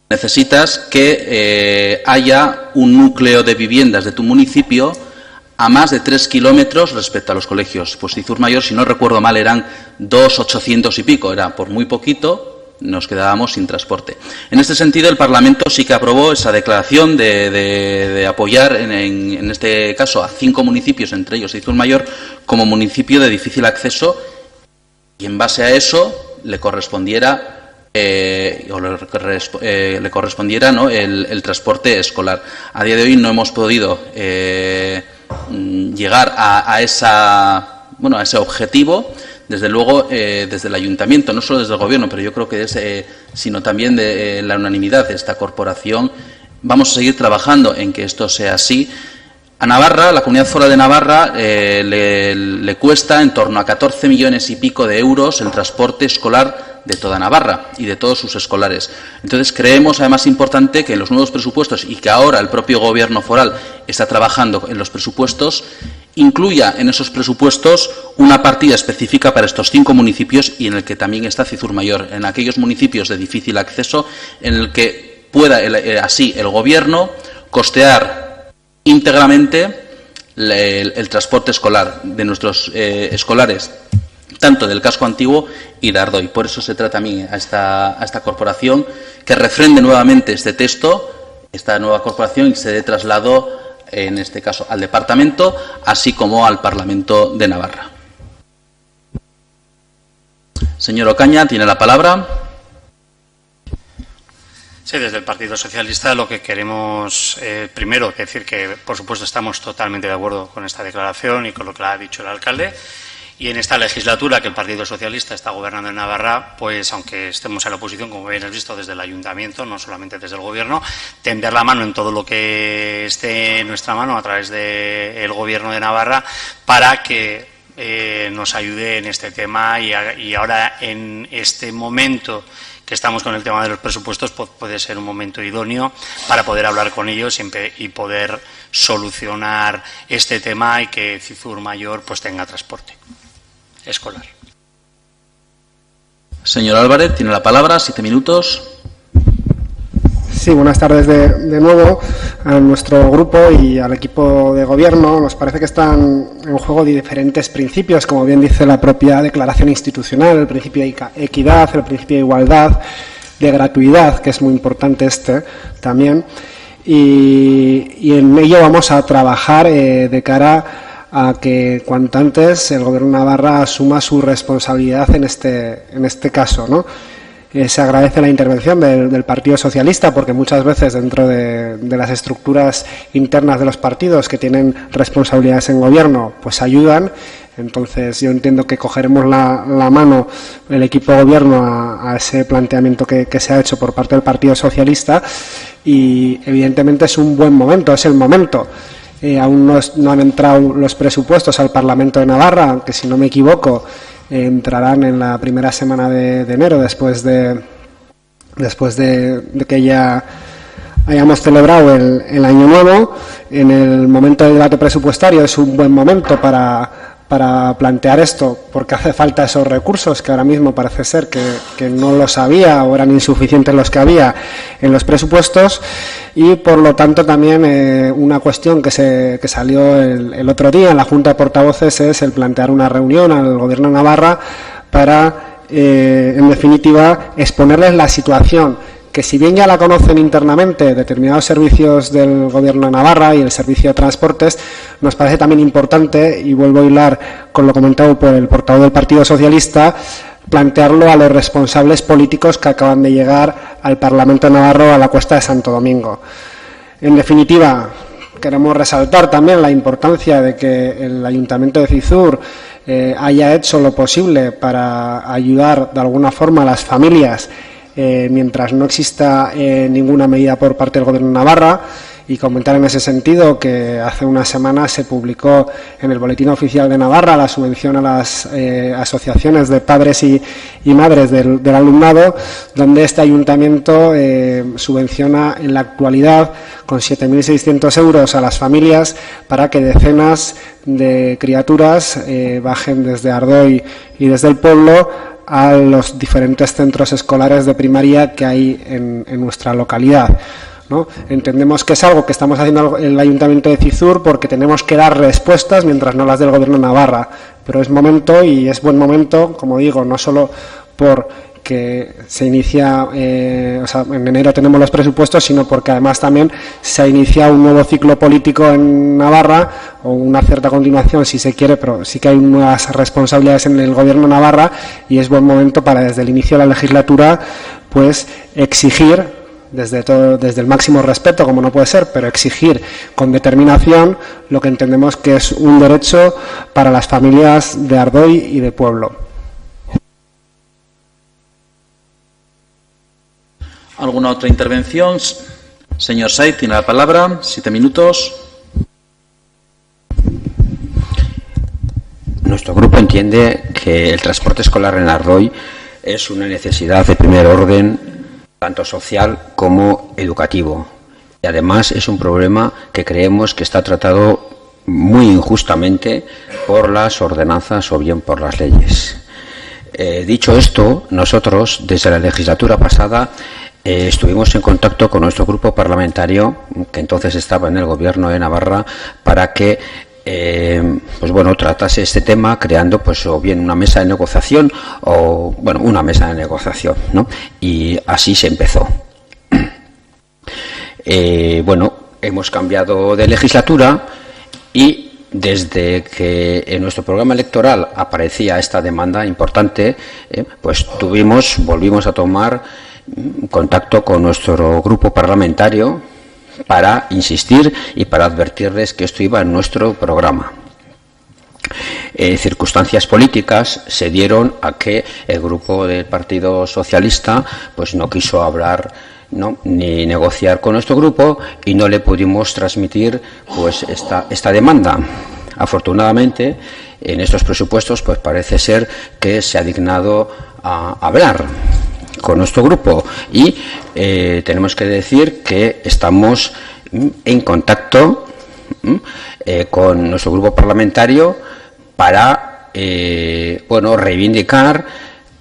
necesitas que haya un núcleo de viviendas de tu municipio a más de 3 kilómetros respecto a los colegios. Pues Cizur Mayor, si no recuerdo mal, eran 2.800 y pico, era por muy poquito, nos quedábamos sin transporte. En este sentido, el Parlamento sí que aprobó esa declaración de apoyar, en este caso, a 5 municipios, entre ellos Cizur Mayor, como municipio de difícil acceso, y en base a eso le correspondiera ¿no?, el transporte escolar. A día de hoy no hemos podido llegar a ese objetivo. Desde luego, desde el Ayuntamiento, no solo desde el Gobierno, pero yo creo que sino también de la unanimidad de esta corporación, vamos a seguir trabajando en que esto sea así. A Navarra, la Comunidad Foral de Navarra, le cuesta en torno a 14 millones y pico de euros el transporte escolar de toda Navarra y de todos sus escolares. Entonces, creemos además importante que en los nuevos presupuestos, y que ahora el propio Gobierno foral está trabajando en los presupuestos, incluya en esos presupuestos una partida específica para estos 5 municipios, y en el que también está Cizur Mayor, en aquellos municipios de difícil acceso, en el que pueda así el Gobierno costear íntegramente el transporte escolar de nuestros escolares, tanto del casco antiguo y de Ardoy. Por eso se trata a mí, a esta corporación, que refrende nuevamente este texto, esta nueva corporación, y se dé traslado, en este caso, al Departamento, así como al Parlamento de Navarra. Señor Ocaña, tiene la palabra. Sí, desde el Partido Socialista lo que queremos, primero, decir que, por supuesto, estamos totalmente de acuerdo con esta declaración y con lo que ha dicho el alcalde. Y en esta legislatura que el Partido Socialista está gobernando en Navarra, pues aunque estemos en la oposición, como bien has visto, desde el Ayuntamiento, no solamente desde el Gobierno, tender la mano en todo lo que esté en nuestra mano a través del Gobierno de Navarra para que nos ayude en este tema, y ahora en este momento que estamos con el tema de los presupuestos, pues puede ser un momento idóneo para poder hablar con ellos y poder solucionar este tema, y que Cizur Mayor pues tenga transporte escolar. Señor Álvarez, tiene la palabra, 7 minutos. Sí, buenas tardes de nuevo a nuestro grupo y al equipo de gobierno. Nos parece que están en juego diferentes principios, como bien dice la propia declaración institucional, el principio de equidad, el principio de igualdad, de gratuidad, que es muy importante también, y en ello vamos a trabajar de cara a que cuanto antes el Gobierno de Navarra asuma su responsabilidad en este caso, ¿no? Se agradece la intervención del Partido Socialista, porque muchas veces dentro de las estructuras internas de los partidos que tienen responsabilidades en gobierno, pues ayudan. Entonces yo entiendo que cogeremos la mano el equipo de gobierno a ese planteamiento que se ha hecho por parte del Partido Socialista, y evidentemente es un buen momento, es el momento. Aún no han entrado los presupuestos al Parlamento de Navarra, aunque si no me equivoco entrarán en la primera semana de enero, después de que ya hayamos celebrado el Año Nuevo. En el momento del debate presupuestario es un buen momento para plantear esto, porque hace falta esos recursos que ahora mismo parece ser que no los había o eran insuficientes los que había en los presupuestos. Y por lo tanto también una cuestión que salió el otro día en la Junta de Portavoces es el plantear una reunión al Gobierno de Navarra para, en definitiva, exponerles la situación, que si bien ya la conocen internamente determinados servicios del Gobierno de Navarra y el Servicio de Transportes, nos parece también importante, y vuelvo a hilar con lo comentado por el portavoz del Partido Socialista, plantearlo a los responsables políticos que acaban de llegar al Parlamento navarro a la Cuesta de Santo Domingo. En definitiva, queremos resaltar también la importancia de que el Ayuntamiento de Cizur haya hecho lo posible para ayudar de alguna forma a las familias mientras no exista ninguna medida por parte del Gobierno de Navarra, y comentar en ese sentido que hace unas semanas se publicó en el Boletín Oficial de Navarra la subvención a las asociaciones de padres y madres del alumnado, donde este ayuntamiento subvenciona en la actualidad con 7.600 euros a las familias para que decenas de criaturas bajen desde Ardoy y desde el pueblo a los diferentes centros escolares de primaria que hay en nuestra localidad, ¿no? Entendemos que es algo que estamos haciendo el Ayuntamiento de Cizur porque tenemos que dar respuestas mientras no las del Gobierno de Navarra, pero es momento, y es buen momento, como digo, no solo porque se inicia, en enero tenemos los presupuestos, sino porque además también se ha iniciado un nuevo ciclo político en Navarra, o una cierta continuación si se quiere, pero sí que hay nuevas responsabilidades en el Gobierno de Navarra, y es buen momento para, desde el inicio de la legislatura, pues exigir desde el máximo respeto, como no puede ser, pero exigir con determinación lo que entendemos que es un derecho para las familias de Ardoy y de pueblo. ¿Alguna otra intervención? Señor Saiz, tiene la palabra. 7 minutos. Nuestro grupo entiende que el transporte escolar en Ardoy es una necesidad de primer orden, tanto social como educativo. Y además es un problema que creemos que está tratado muy injustamente por las ordenanzas o bien por las leyes. Dicho esto, nosotros desde la legislatura pasada estuvimos en contacto con nuestro grupo parlamentario, que entonces estaba en el Gobierno de Navarra, para que tratase este tema, creando pues o bien una mesa de negociación o una mesa de negociación, ¿no? Y así se empezó. Hemos cambiado de legislatura, y desde que en nuestro programa electoral aparecía esta demanda importante, volvimos a tomar contacto con nuestro grupo parlamentario para insistir y para advertirles que esto iba en nuestro programa. Circunstancias políticas se dieron a que el grupo del Partido Socialista pues no quiso hablar ni negociar con nuestro grupo, y no le pudimos transmitir pues esta demanda. Afortunadamente, en estos presupuestos pues parece ser que se ha dignado a hablar con nuestro grupo, y tenemos que decir que estamos en contacto con nuestro grupo parlamentario para reivindicar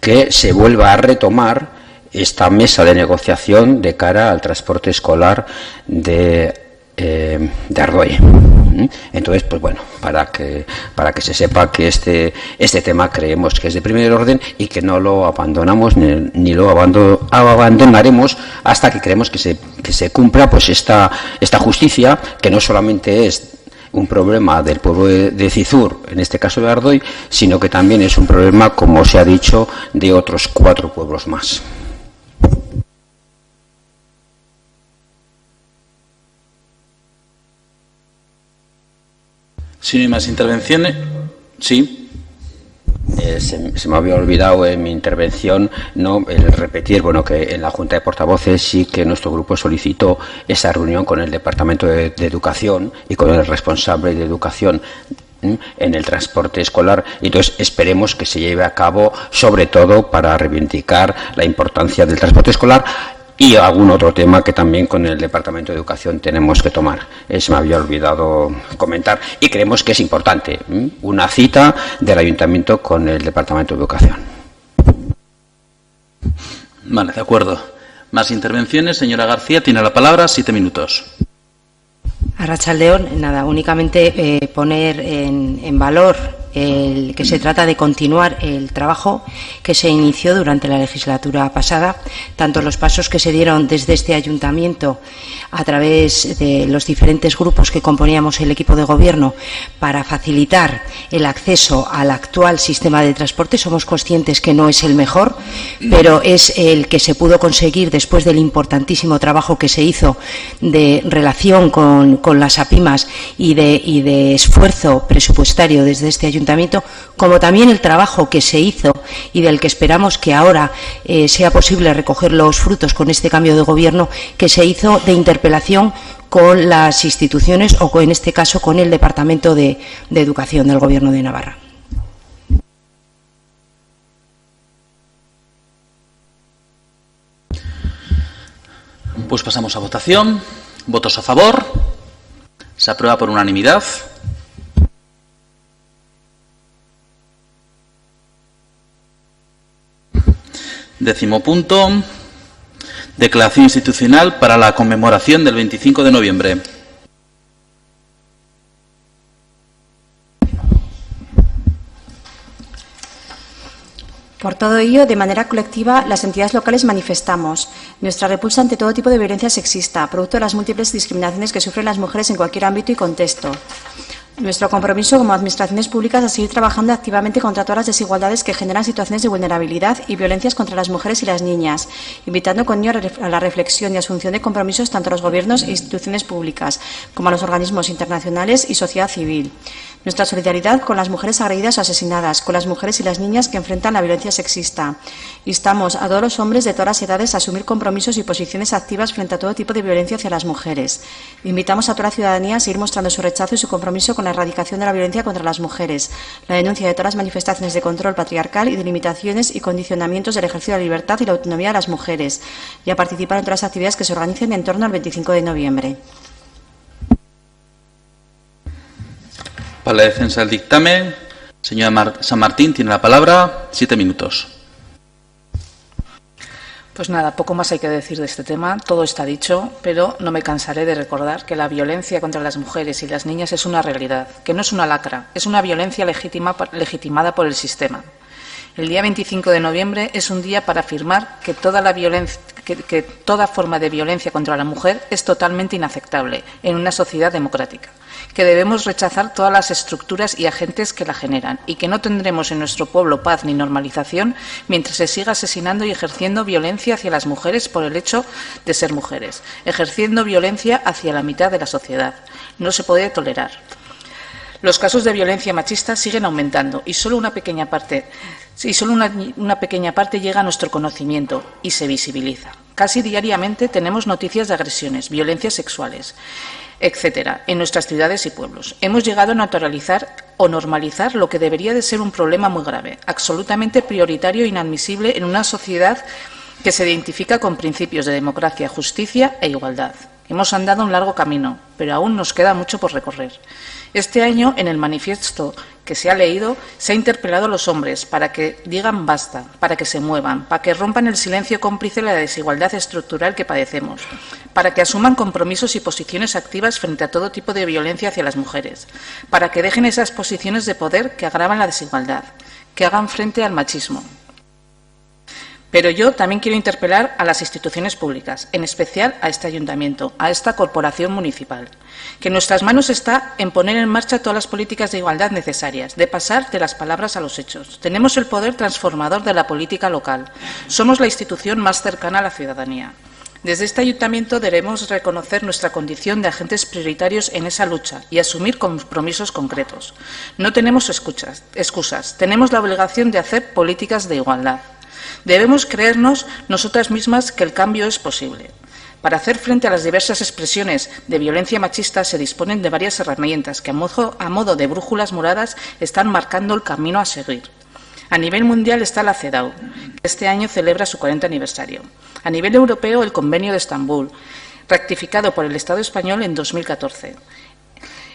que se vuelva a retomar esta mesa de negociación de cara al transporte escolar de Ardoy. Entonces, pues bueno, para que se sepa que este tema creemos que es de primer orden y que no lo abandonamos ni lo abandonaremos hasta que creemos que se cumpla pues esta justicia, que no solamente es un problema del pueblo de Cizur, en este caso de Ardoy, sino que también es un problema, como se ha dicho, de otros 4 pueblos más. Si no hay más intervenciones, sí. Se me había olvidado en mi intervención el repetir, bueno, que en la Junta de Portavoces sí que nuestro grupo solicitó esa reunión con el Departamento de Educación y con el responsable de Educación en el transporte escolar. Entonces esperemos que se lleve a cabo, sobre todo para reivindicar la importancia del transporte escolar y algún otro tema que también con el Departamento de Educación tenemos que tomar. Se me había olvidado comentar y creemos que es importante una cita del Ayuntamiento con el Departamento de Educación. Vale, de acuerdo. Más intervenciones. Señora García, tiene la palabra, 7 minutos. Arratsaldeon, nada, únicamente poner en valor que se trata de continuar el trabajo que se inició durante la legislatura pasada, tanto los pasos que se dieron desde este ayuntamiento a través de los diferentes grupos que componíamos el equipo de gobierno para facilitar el acceso al actual sistema de transporte. Somos conscientes que no es el mejor, pero es el que se pudo conseguir después del importantísimo trabajo que se hizo de relación con las APIMAS y de esfuerzo presupuestario desde este ayuntamiento, como también el trabajo que se hizo y del que esperamos que ahora sea posible recoger los frutos con este cambio de gobierno, que se hizo de interpelación con las instituciones o en este caso con el Departamento de Educación del Gobierno de Navarra. Pues pasamos a votación. ¿Votos a favor? Se aprueba por unanimidad. Décimo punto. Declaración institucional para la conmemoración del 25 de noviembre. Por todo ello, de manera colectiva, las entidades locales manifestamos nuestra repulsa ante todo tipo de violencia sexista, producto de las múltiples discriminaciones que sufren las mujeres en cualquier ámbito y contexto. Nuestro compromiso como administraciones públicas a seguir trabajando activamente contra todas las desigualdades que generan situaciones de vulnerabilidad y violencias contra las mujeres y las niñas, invitando con ello a la reflexión y asunción de compromisos tanto a los gobiernos e instituciones públicas como a los organismos internacionales y sociedad civil. Nuestra solidaridad con las mujeres agredidas o asesinadas, con las mujeres y las niñas que enfrentan la violencia sexista. Instamos a todos los hombres de todas las edades a asumir compromisos y posiciones activas frente a todo tipo de violencia hacia las mujeres. Invitamos a toda la ciudadanía a seguir mostrando su rechazo y su compromiso con la erradicación de la violencia contra las mujeres, la denuncia de todas las manifestaciones de control patriarcal y de limitaciones y condicionamientos del ejercicio de la libertad y la autonomía de las mujeres, y a participar en todas las actividades que se organicen en torno al 25 de noviembre. Para la defensa del dictamen, señora San Martín, tiene la palabra, 7 minutos. Pues nada, poco más hay que decir de este tema, todo está dicho, pero no me cansaré de recordar que la violencia contra las mujeres y las niñas es una realidad, que no es una lacra, es una violencia legitimada por el sistema. El día 25 de noviembre es un día para afirmar que toda forma de violencia contra la mujer es totalmente inaceptable en una sociedad democrática, que debemos rechazar todas las estructuras y agentes que la generan y que no tendremos en nuestro pueblo paz ni normalización mientras se siga asesinando y ejerciendo violencia hacia las mujeres por el hecho de ser mujeres, ejerciendo violencia hacia la mitad de la sociedad. No se puede tolerar. Los casos de violencia machista siguen aumentando y solo una pequeña parte llega a nuestro conocimiento y se visibiliza. Casi diariamente tenemos noticias de agresiones, violencias sexuales, etcétera, en nuestras ciudades y pueblos. Hemos llegado a naturalizar o normalizar lo que debería de ser un problema muy grave, absolutamente prioritario e inadmisible en una sociedad que se identifica con principios de democracia, justicia e igualdad. Hemos andado un largo camino, pero aún nos queda mucho por recorrer. Este año, en el manifiesto que se ha leído, se ha interpelado a los hombres para que digan basta, para que se muevan, para que rompan el silencio cómplice de la desigualdad estructural que padecemos, para que asuman compromisos y posiciones activas frente a todo tipo de violencia hacia las mujeres, para que dejen esas posiciones de poder que agravan la desigualdad, que hagan frente al machismo. Pero yo también quiero interpelar a las instituciones públicas, en especial a este ayuntamiento, a esta corporación municipal, que en nuestras manos está en poner en marcha todas las políticas de igualdad necesarias, de pasar de las palabras a los hechos. Tenemos el poder transformador de la política local. Somos la institución más cercana a la ciudadanía. Desde este ayuntamiento debemos reconocer nuestra condición de agentes prioritarios en esa lucha y asumir compromisos concretos. No tenemos excusas, tenemos la obligación de hacer políticas de igualdad. Debemos creernos nosotras mismas que el cambio es posible. Para hacer frente a las diversas expresiones de violencia machista se disponen de varias herramientas que a modo de brújulas moradas están marcando el camino a seguir. A nivel mundial está la CEDAW, que este año celebra su 40 aniversario. A nivel europeo, el Convenio de Estambul, ratificado por el Estado español en 2014.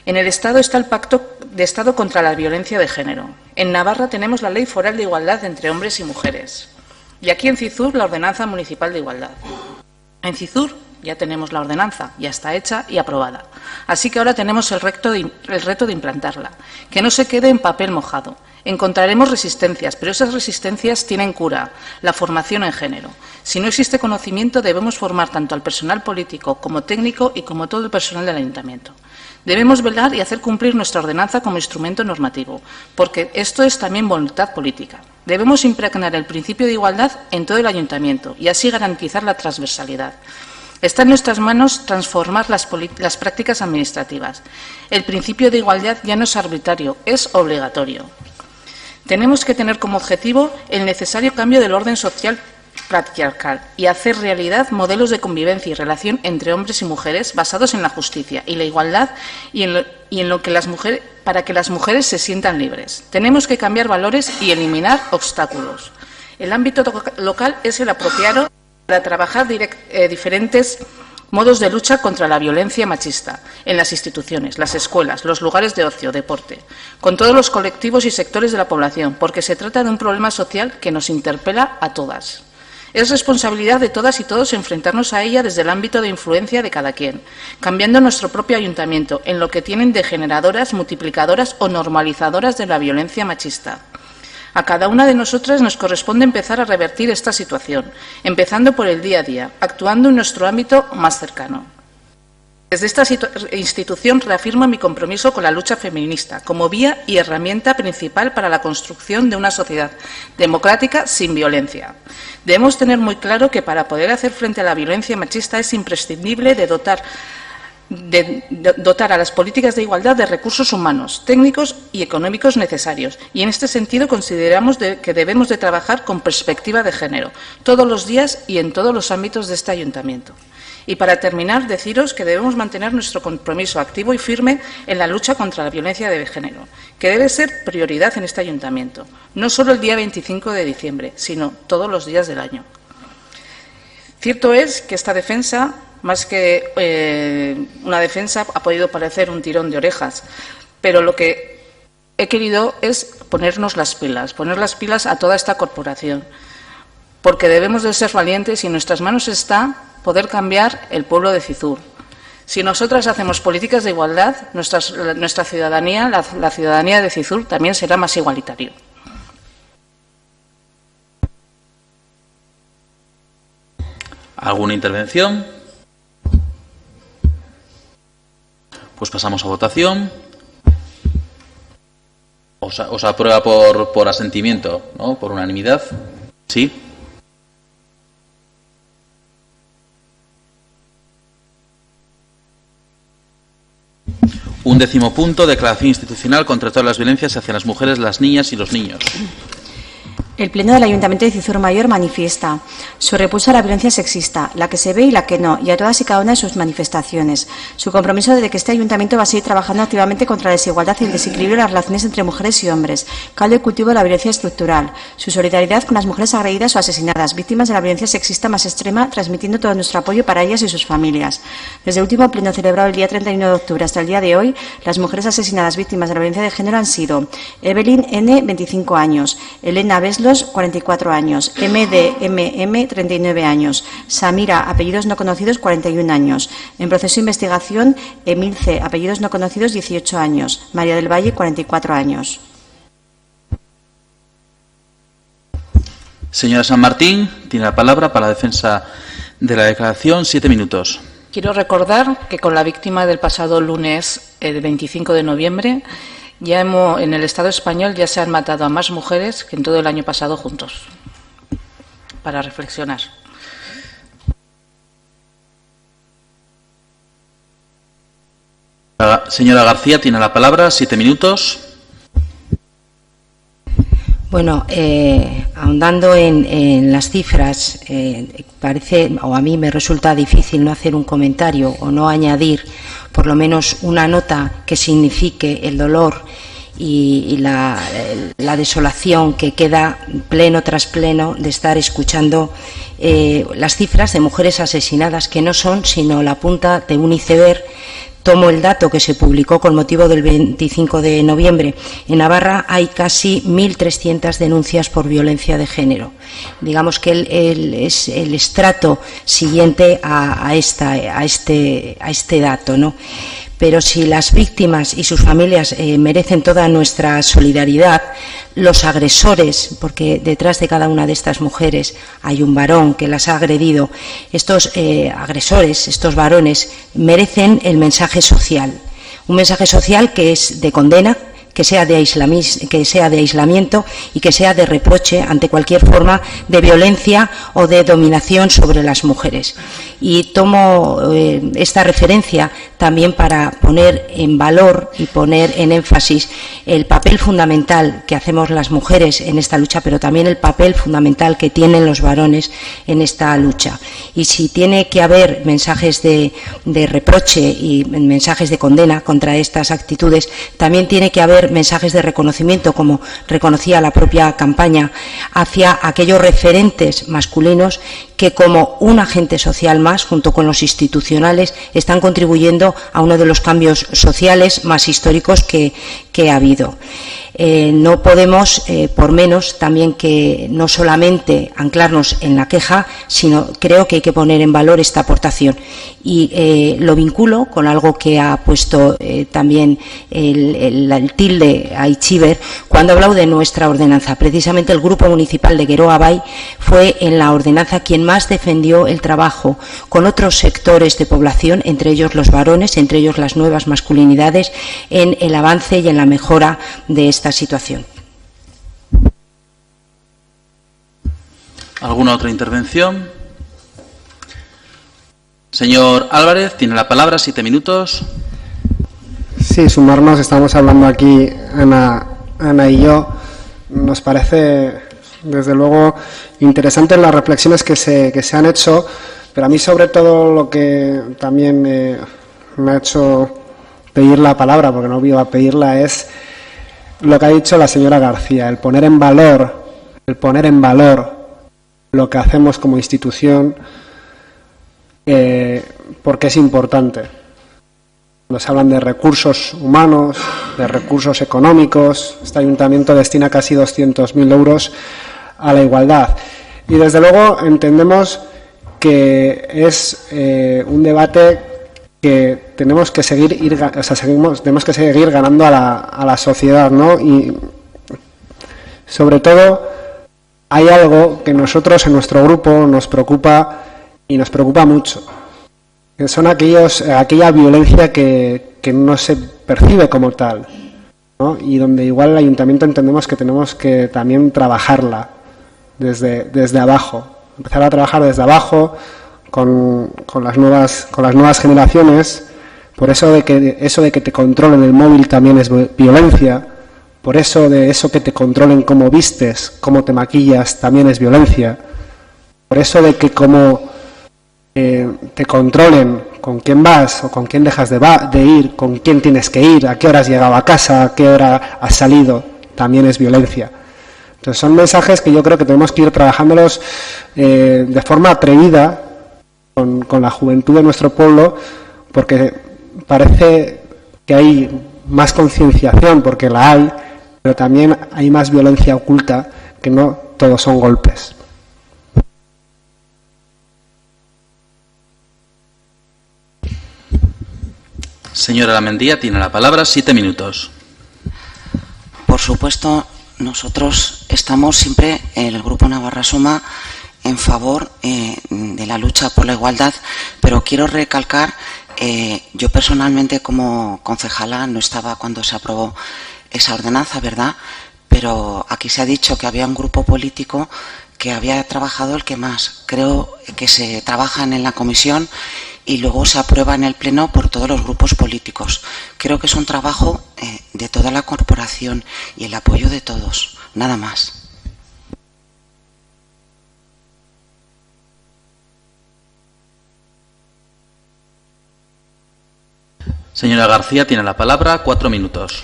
En el Estado está el Pacto de Estado contra la Violencia de Género. En Navarra tenemos la Ley Foral de Igualdad entre Hombres y Mujeres. Y aquí en Cizur, la Ordenanza Municipal de Igualdad. En Cizur ya tenemos la ordenanza, ya está hecha y aprobada. Así que ahora tenemos el reto de implantarla. Que no se quede en papel mojado. Encontraremos resistencias, pero esas resistencias tienen cura, la formación en género. Si no existe conocimiento, debemos formar tanto al personal político como técnico y como todo el personal del ayuntamiento. Debemos velar y hacer cumplir nuestra ordenanza como instrumento normativo, porque esto es también voluntad política. Debemos impregnar el principio de igualdad en todo el ayuntamiento y así garantizar la transversalidad. Está en nuestras manos transformar las prácticas administrativas. El principio de igualdad ya no es arbitrario, es obligatorio. Tenemos que tener como objetivo el necesario cambio del orden social patriarcal y hacer realidad modelos de convivencia y relación entre hombres y mujeres basados en la justicia y la igualdad para que las mujeres se sientan libres. Tenemos que cambiar valores y eliminar obstáculos. El ámbito local es el apropiado para trabajar diferentes modos de lucha contra la violencia machista en las instituciones, las escuelas, los lugares de ocio, deporte, con todos los colectivos y sectores de la población, porque se trata de un problema social que nos interpela a todas. Es responsabilidad de todas y todos enfrentarnos a ella desde el ámbito de influencia de cada quien, cambiando nuestro propio ayuntamiento en lo que tienen de generadoras, multiplicadoras o normalizadoras de la violencia machista. A cada una de nosotras nos corresponde empezar a revertir esta situación, empezando por el día a día, actuando en nuestro ámbito más cercano. Desde esta institución reafirmo mi compromiso con la lucha feminista como vía y herramienta principal para la construcción de una sociedad democrática sin violencia. Debemos tener muy claro que para poder hacer frente a la violencia machista es imprescindible dotar a las políticas de igualdad de recursos humanos, técnicos y económicos necesarios. Y en este sentido consideramos que debemos de trabajar con perspectiva de género, todos los días y en todos los ámbitos de este ayuntamiento. Y para terminar, deciros que debemos mantener nuestro compromiso activo y firme en la lucha contra la violencia de género, que debe ser prioridad en este ayuntamiento, no solo el día 25 de diciembre, sino todos los días del año. Cierto es que esta defensa, más que una defensa, ha podido parecer un tirón de orejas, pero lo que he querido es poner las pilas a toda esta corporación, porque debemos de ser valientes y en nuestras manos está poder cambiar el pueblo de Cizur. Si nosotras hacemos políticas de igualdad, nuestra ciudadanía, la ciudadanía de Cizur, también será más igualitario. ¿Alguna intervención? Pues pasamos a votación. ¿Os aprueba por asentimiento, ¿no? Por unanimidad? ¿Sí? Un 10º punto, declaración institucional contra todas las violencias hacia las mujeres, las niñas y los niños. El Pleno del Ayuntamiento de Cizur Mayor manifiesta su repulsa a la violencia sexista, la que se ve y la que no, y a todas y cada una de sus manifestaciones. Su compromiso de que este Ayuntamiento va a seguir trabajando activamente contra la desigualdad y el desequilibrio de las relaciones entre mujeres y hombres, caldo y cultivo de la violencia estructural. Su solidaridad con las mujeres agredidas o asesinadas, víctimas de la violencia sexista más extrema, transmitiendo todo nuestro apoyo para ellas y sus familias. Desde el último Pleno celebrado el día 31 de octubre hasta el día de hoy, las mujeres asesinadas víctimas de la violencia de género han sido Evelyn N., 25 años, Elena Beslo, 44 años, MDMM, 39 años, Samira, apellidos no conocidos, 41 años. En proceso de investigación, Emil C., apellidos no conocidos, 18 años, María del Valle, 44 años. Señora San Martín, tiene la palabra para la defensa de la declaración, 7 minutos. Quiero recordar que con la víctima del pasado lunes, el 25 de noviembre, en el Estado español ya se han matado a más mujeres que en todo el año pasado juntos. Para reflexionar. Señora García, tiene la palabra, 7 minutos. Bueno, ahondando en las cifras, parece, o a mí me resulta difícil no hacer un comentario o no añadir por lo menos una nota que signifique el dolor y la desolación que queda pleno tras pleno de estar escuchando las cifras de mujeres asesinadas, que no son sino la punta de un iceberg. Tomo el dato que se publicó con motivo del 25 de noviembre. En Navarra hay casi 1.300 denuncias por violencia de género. Digamos que es el estrato siguiente a este dato, ¿no? Pero si las víctimas y sus familias merecen toda nuestra solidaridad, los agresores, porque detrás de cada una de estas mujeres hay un varón que las ha agredido, estos agresores, estos varones, merecen el mensaje social. Un mensaje social que es de condena, que sea de aislamiento y que sea de reproche ante cualquier forma de violencia o de dominación sobre las mujeres. Y tomo esta referencia también para poner en valor y poner en énfasis el papel fundamental que hacemos las mujeres en esta lucha, pero también el papel fundamental que tienen los varones en esta lucha. Y si tiene que haber mensajes de reproche y mensajes de condena contra estas actitudes, también tiene que haber mensajes de reconocimiento, como reconocía la propia campaña, hacia aquellos referentes masculinos que, como un agente social más, junto con los institucionales, están contribuyendo a uno de los cambios sociales más históricos que ha habido. No podemos, por menos, también que no solamente anclarnos en la queja, sino creo que hay que poner en valor esta aportación. Y lo vinculo con algo que ha puesto también el tilde a Itziber cuando ha hablado de nuestra ordenanza. Precisamente el Grupo Municipal de Geroa Bai fue en la ordenanza quien más defendió el trabajo con otros sectores de población, entre ellos los varones, entre ellos las nuevas masculinidades, en el avance y en la mejora de esta situación. ¿Alguna otra intervención? Señor Álvarez, tiene la palabra, 7 minutos. Sí, sumarnos, estamos hablando aquí, Ana y yo. Nos parece, desde luego, interesantes las reflexiones que se han hecho, pero a mí, sobre todo, lo que también me ha hecho pedir la palabra, porque no iba a pedirla, es lo que ha dicho la señora García, el poner en valor lo que hacemos como institución, porque es importante. Nos hablan de recursos humanos, de recursos económicos. Este ayuntamiento destina casi 200.000 euros a la igualdad. Y desde luego entendemos que es un debate que tenemos que seguir tenemos que seguir ganando a la sociedad, ¿no? Y sobre todo hay algo que nosotros en nuestro grupo nos preocupa y nos preocupa mucho, que son aquella violencia que no se percibe como tal, ¿no? Y donde igual el ayuntamiento entendemos que tenemos que también trabajarla desde abajo, empezar a trabajar desde abajo con las nuevas generaciones. Por eso de que te controlen el móvil también es violencia, Por eso de eso que te controlen cómo vistes, cómo te maquillas, también es violencia. Por eso de que como te controlen con quién vas o con quién dejas de ir, con quién tienes que ir, a qué hora has llegado a casa, a qué hora has salido, también es violencia. Entonces son mensajes que yo creo que tenemos que ir trabajándolos de forma atrevida con la juventud de nuestro pueblo, porque parece que hay más concienciación, porque la hay, pero también hay más violencia oculta, que no todos son golpes. Señora Lamendía, tiene la palabra, 7 minutos. Por supuesto, nosotros estamos siempre, el Grupo Navarra Suma, en favor de la lucha por la igualdad, pero quiero recalcar, yo personalmente como concejala no estaba cuando se aprobó esa ordenanza, ¿verdad? Pero aquí se ha dicho que había un grupo político que había trabajado el que más. Creo que se trabajan en la comisión y luego se aprueba en el Pleno por todos los grupos políticos. Creo que es un trabajo de toda la corporación y el apoyo de todos, nada más. Señora García, tiene la palabra, 4 minutos.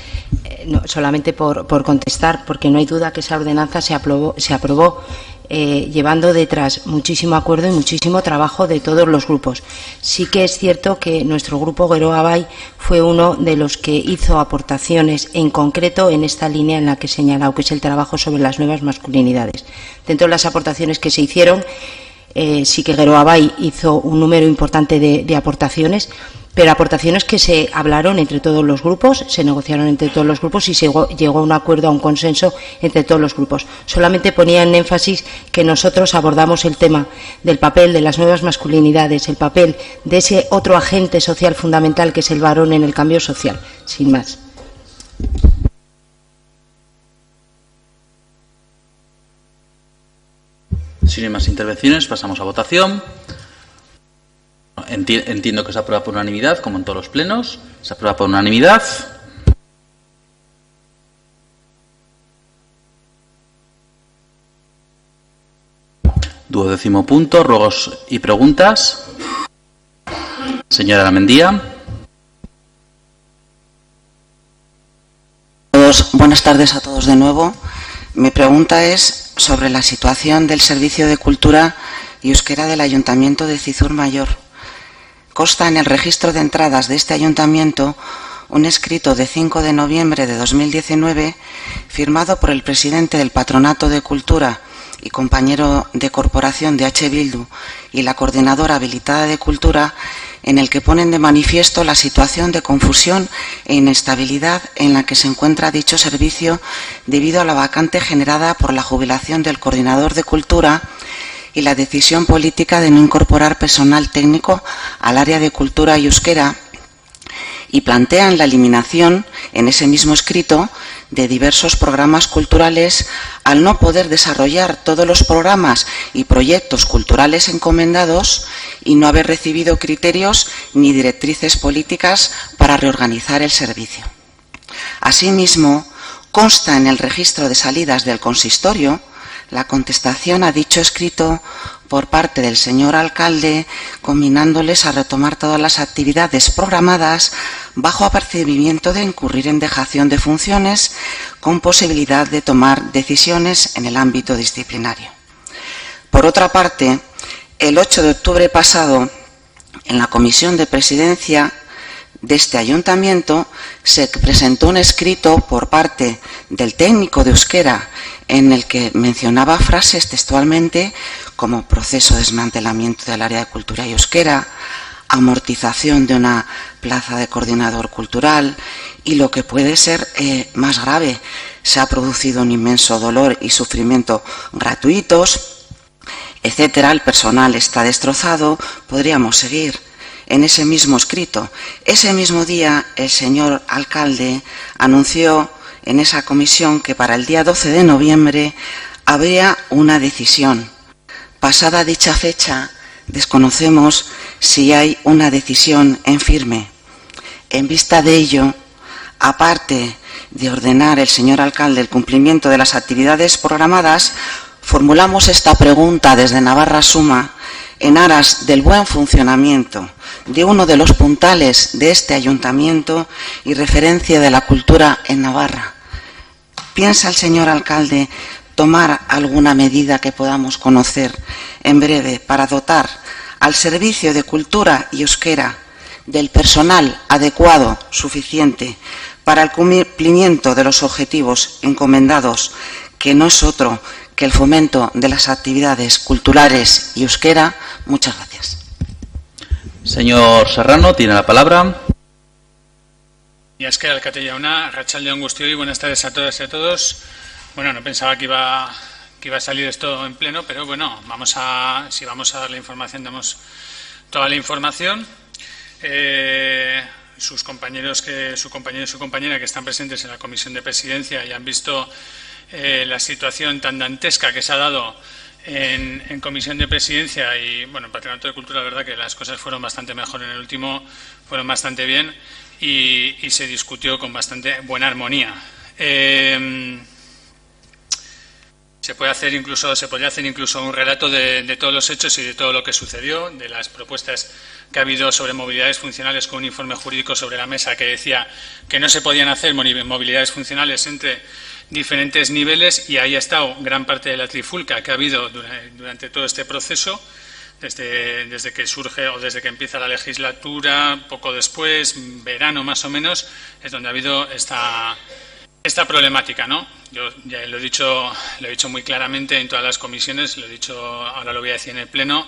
No, solamente por contestar, porque no hay duda que esa ordenanza se aprobó llevando detrás muchísimo acuerdo y muchísimo trabajo de todos los grupos. Sí que es cierto que nuestro grupo Geroa Bai fue uno de los que hizo aportaciones en concreto en esta línea en la que he señalado, que es el trabajo sobre las nuevas masculinidades. Dentro de las aportaciones que se hicieron, sí que Geroa Bai hizo un número importante de aportaciones, pero aportaciones que se hablaron entre todos los grupos, se negociaron entre todos los grupos y se llegó a un acuerdo, a un consenso entre todos los grupos. Solamente ponía en énfasis que nosotros abordamos el tema del papel de las nuevas masculinidades, el papel de ese otro agente social fundamental que es el varón en el cambio social, sin más. Si no hay más intervenciones, pasamos a votación. Entiendo que se aprueba por unanimidad, como en todos los plenos. Se aprueba por unanimidad. Duodécimo punto, ruegos y preguntas. Señora Lamendía. Buenas tardes a todos de nuevo. Mi pregunta es sobre la situación del Servicio de Cultura y Euskera del Ayuntamiento de Cizur Mayor. Consta en el registro de entradas de este ayuntamiento un escrito de 5 de noviembre de 2019 firmado por el presidente del Patronato de Cultura y compañero de corporación de H. Bildu y la coordinadora habilitada de Cultura, en el que ponen de manifiesto la situación de confusión e inestabilidad en la que se encuentra dicho servicio debido a la vacante generada por la jubilación del coordinador de Cultura y la decisión política de no incorporar personal técnico al área de cultura y euskera, y plantean la eliminación, en ese mismo escrito, de diversos programas culturales al no poder desarrollar todos los programas y proyectos culturales encomendados y no haber recibido criterios ni directrices políticas para reorganizar el servicio. Asimismo, consta en el registro de salidas del consistorio la contestación a dicho escrito por parte del señor alcalde, combinándoles a retomar todas las actividades programadas bajo apercibimiento de incurrir en dejación de funciones con posibilidad de tomar decisiones en el ámbito disciplinario. Por otra parte, el 8 de octubre pasado, en la Comisión de Presidencia de este ayuntamiento, se presentó un escrito por parte del técnico de euskera en el que mencionaba frases textualmente como proceso de desmantelamiento del área de cultura y euskera, amortización de una plaza de coordinador cultural y, lo que puede ser más grave, se ha producido un inmenso dolor y sufrimiento gratuitos, etcétera. El personal está destrozado, podríamos seguir. En ese mismo escrito, ese mismo día, el señor alcalde anunció en esa comisión que para el día 12 de noviembre habría una decisión. Pasada dicha fecha, desconocemos si hay una decisión en firme. En vista de ello, aparte de ordenar el señor alcalde el cumplimiento de las actividades programadas, formulamos esta pregunta desde Navarra Suma en aras del buen funcionamiento de uno de los puntales de este ayuntamiento y referencia de la cultura en Navarra. ¿Piensa el señor alcalde tomar alguna medida que podamos conocer en breve para dotar al Servicio de Cultura y Euskera del personal adecuado, suficiente, para el cumplimiento de los objetivos encomendados, que no es otro que el fomento de las actividades culturales y euskera? Muchas gracias. Señor Serrano, tiene la palabra. Y es que alcate jauna, arratsaldeon guztioi, buenas tardes a todas y a todos. Bueno, no pensaba que iba a salir esto en pleno, pero bueno, si vamos a dar la información, damos toda la información. Su compañero y su compañera que están presentes en la Comisión de Presidencia y han visto la situación tan dantesca que se ha dado en Comisión de Presidencia y, bueno, en Patronato de Cultura, la verdad que las cosas fueron bastante mejor en el último, fueron bastante bien y se discutió con bastante buena armonía. Se podría hacer incluso un relato de todos los hechos y de todo lo que sucedió, de las propuestas que ha habido sobre movilidades funcionales, con un informe jurídico sobre la mesa que decía que no se podían hacer movilidades funcionales entre diferentes niveles, y ahí ha estado gran parte de la trifulca que ha habido durante todo este proceso, desde que surge o desde que empieza la legislatura, poco después, verano más o menos, es donde ha habido esta problemática, ¿no? Yo ya lo he dicho muy claramente en todas las comisiones, lo he dicho, ahora lo voy a decir en el Pleno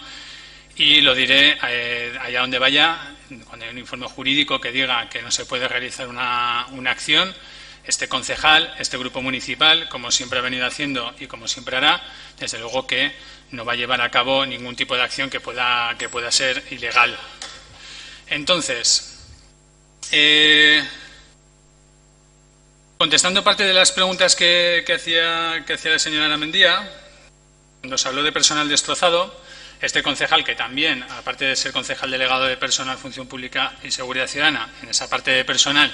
y lo diré allá donde vaya. Cuando hay un informe jurídico que diga que no se puede realizar una acción, este concejal, este grupo municipal, como siempre ha venido haciendo y como siempre hará, desde luego que no va a llevar a cabo ningún tipo de acción que pueda ser ilegal. Entonces, contestando parte de las preguntas que hacía la señora Aramendía, cuando se habló de personal destrozado, este concejal, que también, aparte de ser concejal delegado de Personal, Función Pública y Seguridad Ciudadana, en esa parte de personal,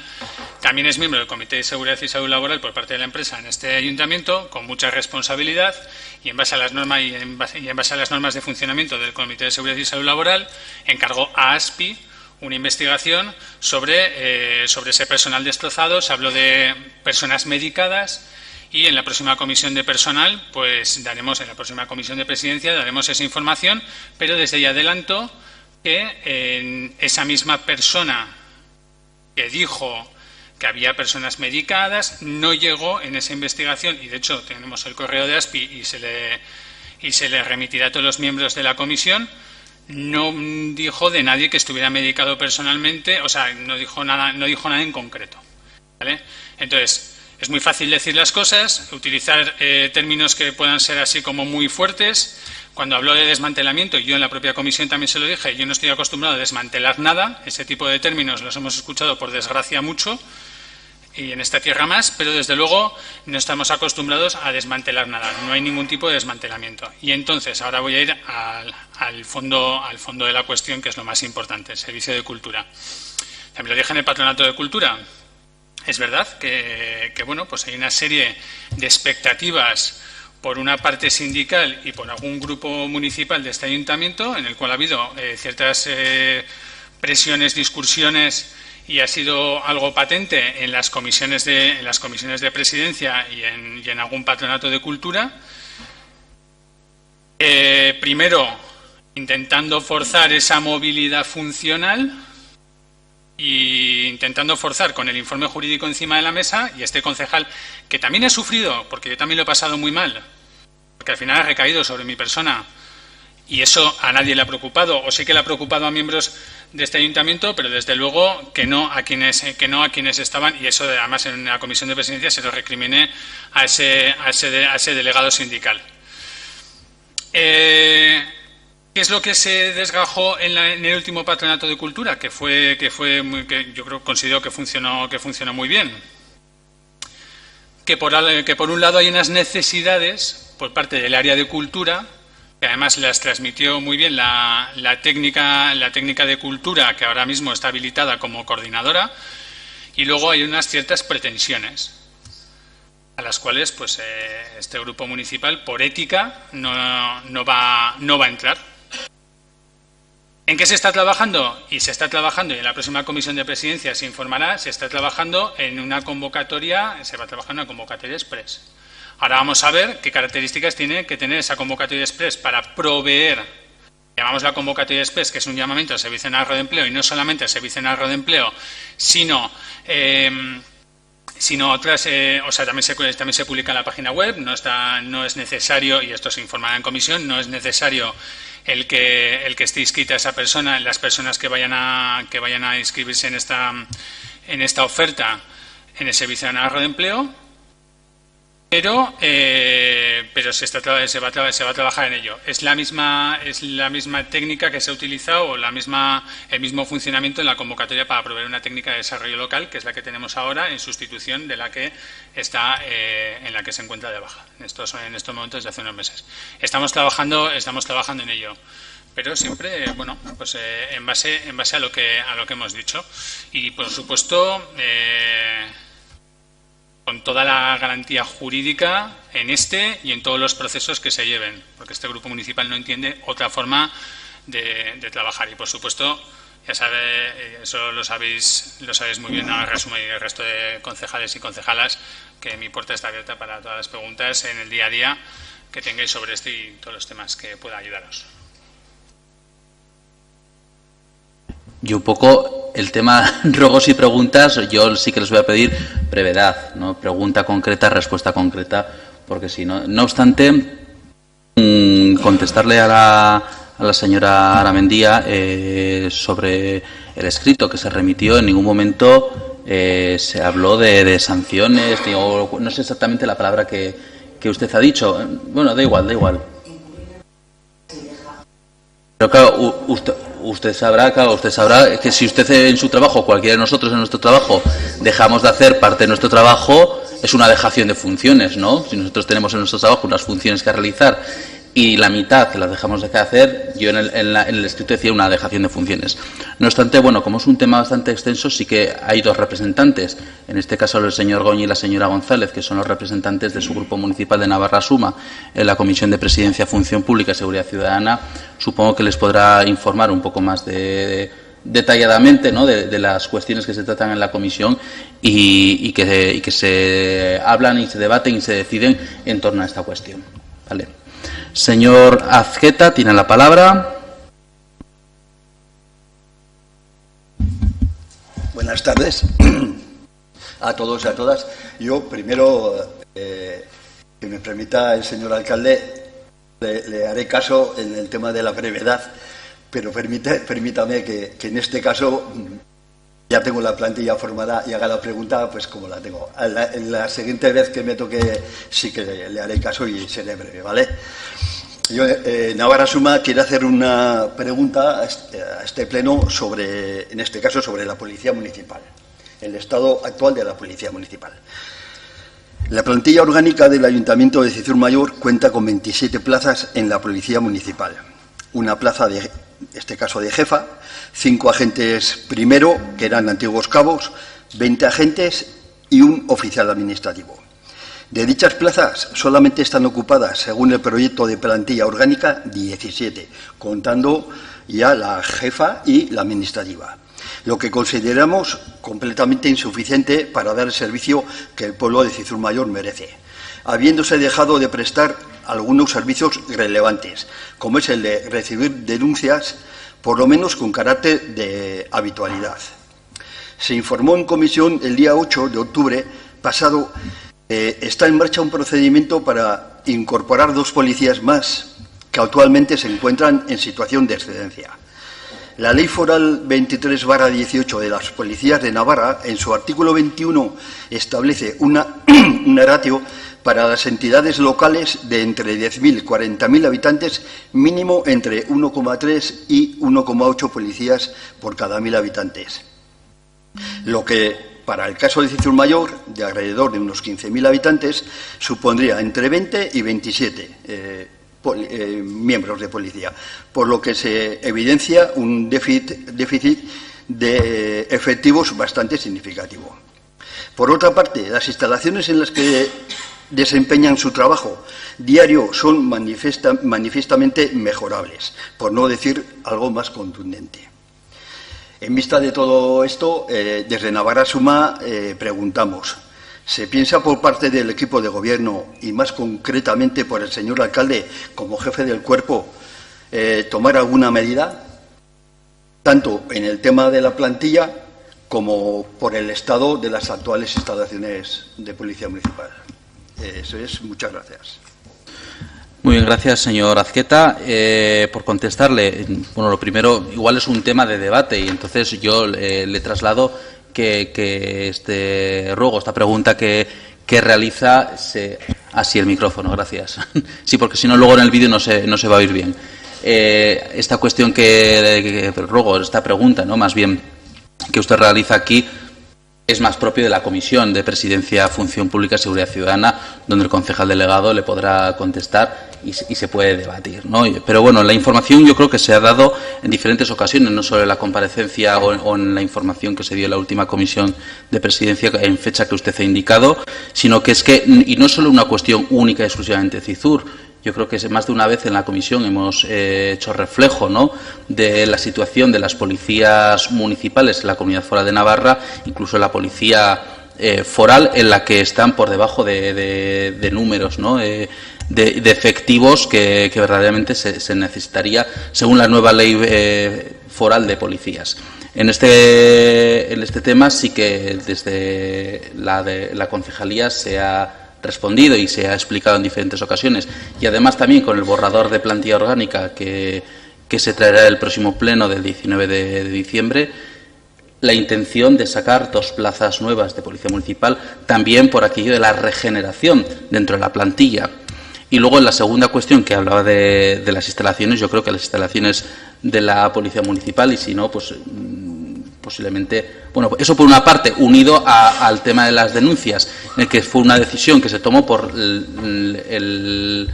también es miembro del Comité de Seguridad y Salud Laboral por parte de la empresa en este ayuntamiento, con mucha responsabilidad, y en base a las normas de funcionamiento del Comité de Seguridad y Salud Laboral, encargó a ASPI una investigación sobre ese personal destrozado. Se habló de personas medicadas y en la próxima comisión de personal, pues en la próxima comisión de presidencia daremos esa información, pero desde ya adelanto que esa misma persona que dijo que había personas medicadas no llegó en esa investigación, y de hecho tenemos el correo de ASPI y se le remitirá a todos los miembros de la comisión. No dijo de nadie que estuviera medicado personalmente, o sea, no dijo nada en concreto, ¿vale? Entonces, es muy fácil decir las cosas, utilizar términos que puedan ser así como muy fuertes. Cuando habló de desmantelamiento, yo en la propia comisión también se lo dije, yo no estoy acostumbrado a desmantelar nada, ese tipo de términos los hemos escuchado por desgracia mucho, y en esta tierra más, pero desde luego no estamos acostumbrados a desmantelar nada, no hay ningún tipo de desmantelamiento. Y entonces ahora voy a ir al fondo de la cuestión, que es lo más importante, el Servicio de Cultura. También lo dije en el Patronato de Cultura. Es verdad que bueno, pues hay una serie de expectativas por una parte sindical y por algún grupo municipal de este ayuntamiento, en el cual ha habido ciertas presiones, discusiones, y ha sido algo patente en las comisiones de presidencia y en algún patronato de cultura. Primero, intentando forzar esa movilidad funcional y intentando forzar con el informe jurídico encima de la mesa, y este concejal, que también ha sufrido, porque yo también lo he pasado muy mal, porque al final ha recaído sobre mi persona, y eso a nadie le ha preocupado, o sí que le ha preocupado a miembros de este ayuntamiento, pero desde luego que no a quienes estaban, y eso además en la comisión de presidencia se lo recriminé a ese delegado sindical. ¿Qué es lo que se desgajó en el último patronato de cultura? Que yo considero que funcionó muy bien. Que por un lado hay unas necesidades por parte del área de cultura, que además las transmitió muy bien la técnica de cultura, que ahora mismo está habilitada como coordinadora, Y luego hay unas ciertas pretensiones a las cuales pues este grupo municipal, por ética, no va a entrar. ¿En qué se está trabajando? Y se está trabajando, y en la próxima comisión de presidencia se informará, se está trabajando en una convocatoria, se va a trabajar en una convocatoria express. Ahora vamos a ver qué características tiene que tener esa convocatoria express para proveer, llamamos la convocatoria express, que es un llamamiento al Servicio de Ahorro de Empleo, y no solamente al Servicio de Ahorro de Empleo, sino otras, o sea, también se publica en la página web, no es necesario, y esto se informará en comisión, no es necesario el que esté inscrita esa persona, las personas que vayan a inscribirse en esta oferta en el Servicio de Ahorro de Empleo, pero se va a trabajar en ello. Es la misma técnica que se ha utilizado, o el mismo funcionamiento en la convocatoria para proveer una técnica de desarrollo local, que es la que tenemos ahora, en sustitución de la que en la que se encuentra de baja en estos momentos de hace unos meses. Estamos trabajando en ello, pero siempre, bueno, pues en base a lo que hemos dicho, y por supuesto con toda la garantía jurídica en este y en todos los procesos que se lleven, porque este grupo municipal no entiende otra forma de trabajar. Y por supuesto, ya sabe, eso lo sabéis muy bien, ahora resumo, y el resto de concejales y concejalas, que mi puerta está abierta para todas las preguntas en el día a día que tengáis sobre este y todos los temas que pueda ayudaros. Y un poco el tema ruegos y preguntas, yo sí que les voy a pedir brevedad, ¿no? Pregunta concreta, respuesta concreta, porque si no. No obstante, contestarle a la señora Aramendía sobre el escrito que se remitió. En ningún momento se habló de sanciones, no sé exactamente la palabra que usted ha dicho. Bueno, da igual. Pero claro, usted sabrá que si usted en su trabajo, cualquiera de nosotros en nuestro trabajo, dejamos de hacer parte de nuestro trabajo, es una dejación de funciones, ¿no? Si nosotros tenemos en nuestro trabajo unas funciones que realizar y la mitad que las dejamos de hacer, yo en el escrito decía una dejación de funciones. No obstante, bueno, como es un tema bastante extenso, sí que hay dos representantes, en este caso el señor Goñi y la señora González, que son los representantes de su grupo municipal de Navarra Suma en la Comisión de Presidencia, Función Pública y Seguridad Ciudadana. Supongo que les podrá informar un poco más detalladamente, ¿no?, de las cuestiones que se tratan en la comisión y que se hablan y se debaten y se deciden en torno a esta cuestión. ¿Vale? Señor Azqueta, tiene la palabra. Buenas tardes a todos y a todas. Yo primero, que me permita el señor alcalde, le haré caso en el tema de la brevedad, pero permítame que en este caso ya tengo la plantilla formada y haga la pregunta pues como la tengo. La siguiente vez que me toque sí que le haré caso y seré breve, ¿vale? Yo, Navarra Suma, quiere hacer una pregunta a este pleno en este caso, sobre la Policía Municipal, el estado actual de la Policía Municipal. La plantilla orgánica del Ayuntamiento de Cizur Mayor cuenta con 27 plazas en la Policía Municipal. Una plaza, en este caso de jefa, 5 agentes primero, que eran antiguos cabos, 20 agentes y un oficial administrativo. De dichas plazas solamente están ocupadas, según el proyecto de plantilla orgánica, 17, contando ya la jefa y la administrativa, lo que consideramos completamente insuficiente para dar el servicio que el pueblo de Cizur Mayor merece, habiéndose dejado de prestar algunos servicios relevantes, como es el de recibir denuncias, por lo menos con carácter de habitualidad. Se informó en comisión el día 8 de octubre pasado. Está en marcha un procedimiento para incorporar 2 policías más que actualmente se encuentran en situación de excedencia. La Ley Foral 23/18 de las Policías de Navarra, en su artículo 21, establece una ratio para las entidades locales de entre 10.000 y 40.000 habitantes, mínimo entre 1,3 y 1,8 policías por cada 1.000 habitantes. Lo que, para el caso de Cizur Mayor, de alrededor de unos 15.000 habitantes, supondría entre 20 y 27 miembros de policía, por lo que se evidencia un déficit de efectivos bastante significativo. Por otra parte, las instalaciones en las que desempeñan su trabajo diario son manifiestamente mejorables, por no decir algo más contundente. En vista de todo esto, desde Navarra Suma preguntamos, ¿se piensa por parte del equipo de gobierno y más concretamente por el señor alcalde como jefe del cuerpo tomar alguna medida, tanto en el tema de la plantilla como por el estado de las actuales instalaciones de Policía Municipal? Eso es, muchas gracias. Muy bien, gracias, señor Azqueta. Por contestarle, bueno, lo primero, igual es un tema de debate y entonces yo le traslado que este ruego, esta pregunta que realiza, así el micrófono, gracias. Sí, porque si no luego en el vídeo no se va a oír bien. Esta cuestión que ruego, esta pregunta, ¿no?, más bien que usted realiza aquí, es más propio de la Comisión de Presidencia, Función Pública y Seguridad Ciudadana, donde el concejal delegado le podrá contestar y se puede debatir, ¿no? Pero bueno, la información yo creo que se ha dado en diferentes ocasiones, no solo en la comparecencia o en la información que se dio en la última Comisión de Presidencia en fecha que usted ha indicado, sino que es que, y no es solo una cuestión única y exclusivamente de CISUR. Yo creo que más de una vez en la comisión hemos hecho reflejo, ¿no?, de la situación de las policías municipales en la Comunidad Foral de Navarra, incluso la policía foral, en la que están por debajo de números, ¿no?, de efectivos que verdaderamente se necesitaría según la nueva ley foral de policías. En este tema sí que desde la concejalía se ha respondido y se ha explicado en diferentes ocasiones, y además también con el borrador de plantilla orgánica que se traerá el próximo pleno del 19 de diciembre, la intención de sacar 2 plazas nuevas de Policía Municipal, también por aquello de la regeneración dentro de la plantilla. Y luego en la segunda cuestión que hablaba de las instalaciones, yo creo que las instalaciones de la Policía Municipal, y si no, pues posiblemente, bueno, eso por una parte, unido al tema de las denuncias, en el que fue una decisión que se tomó por el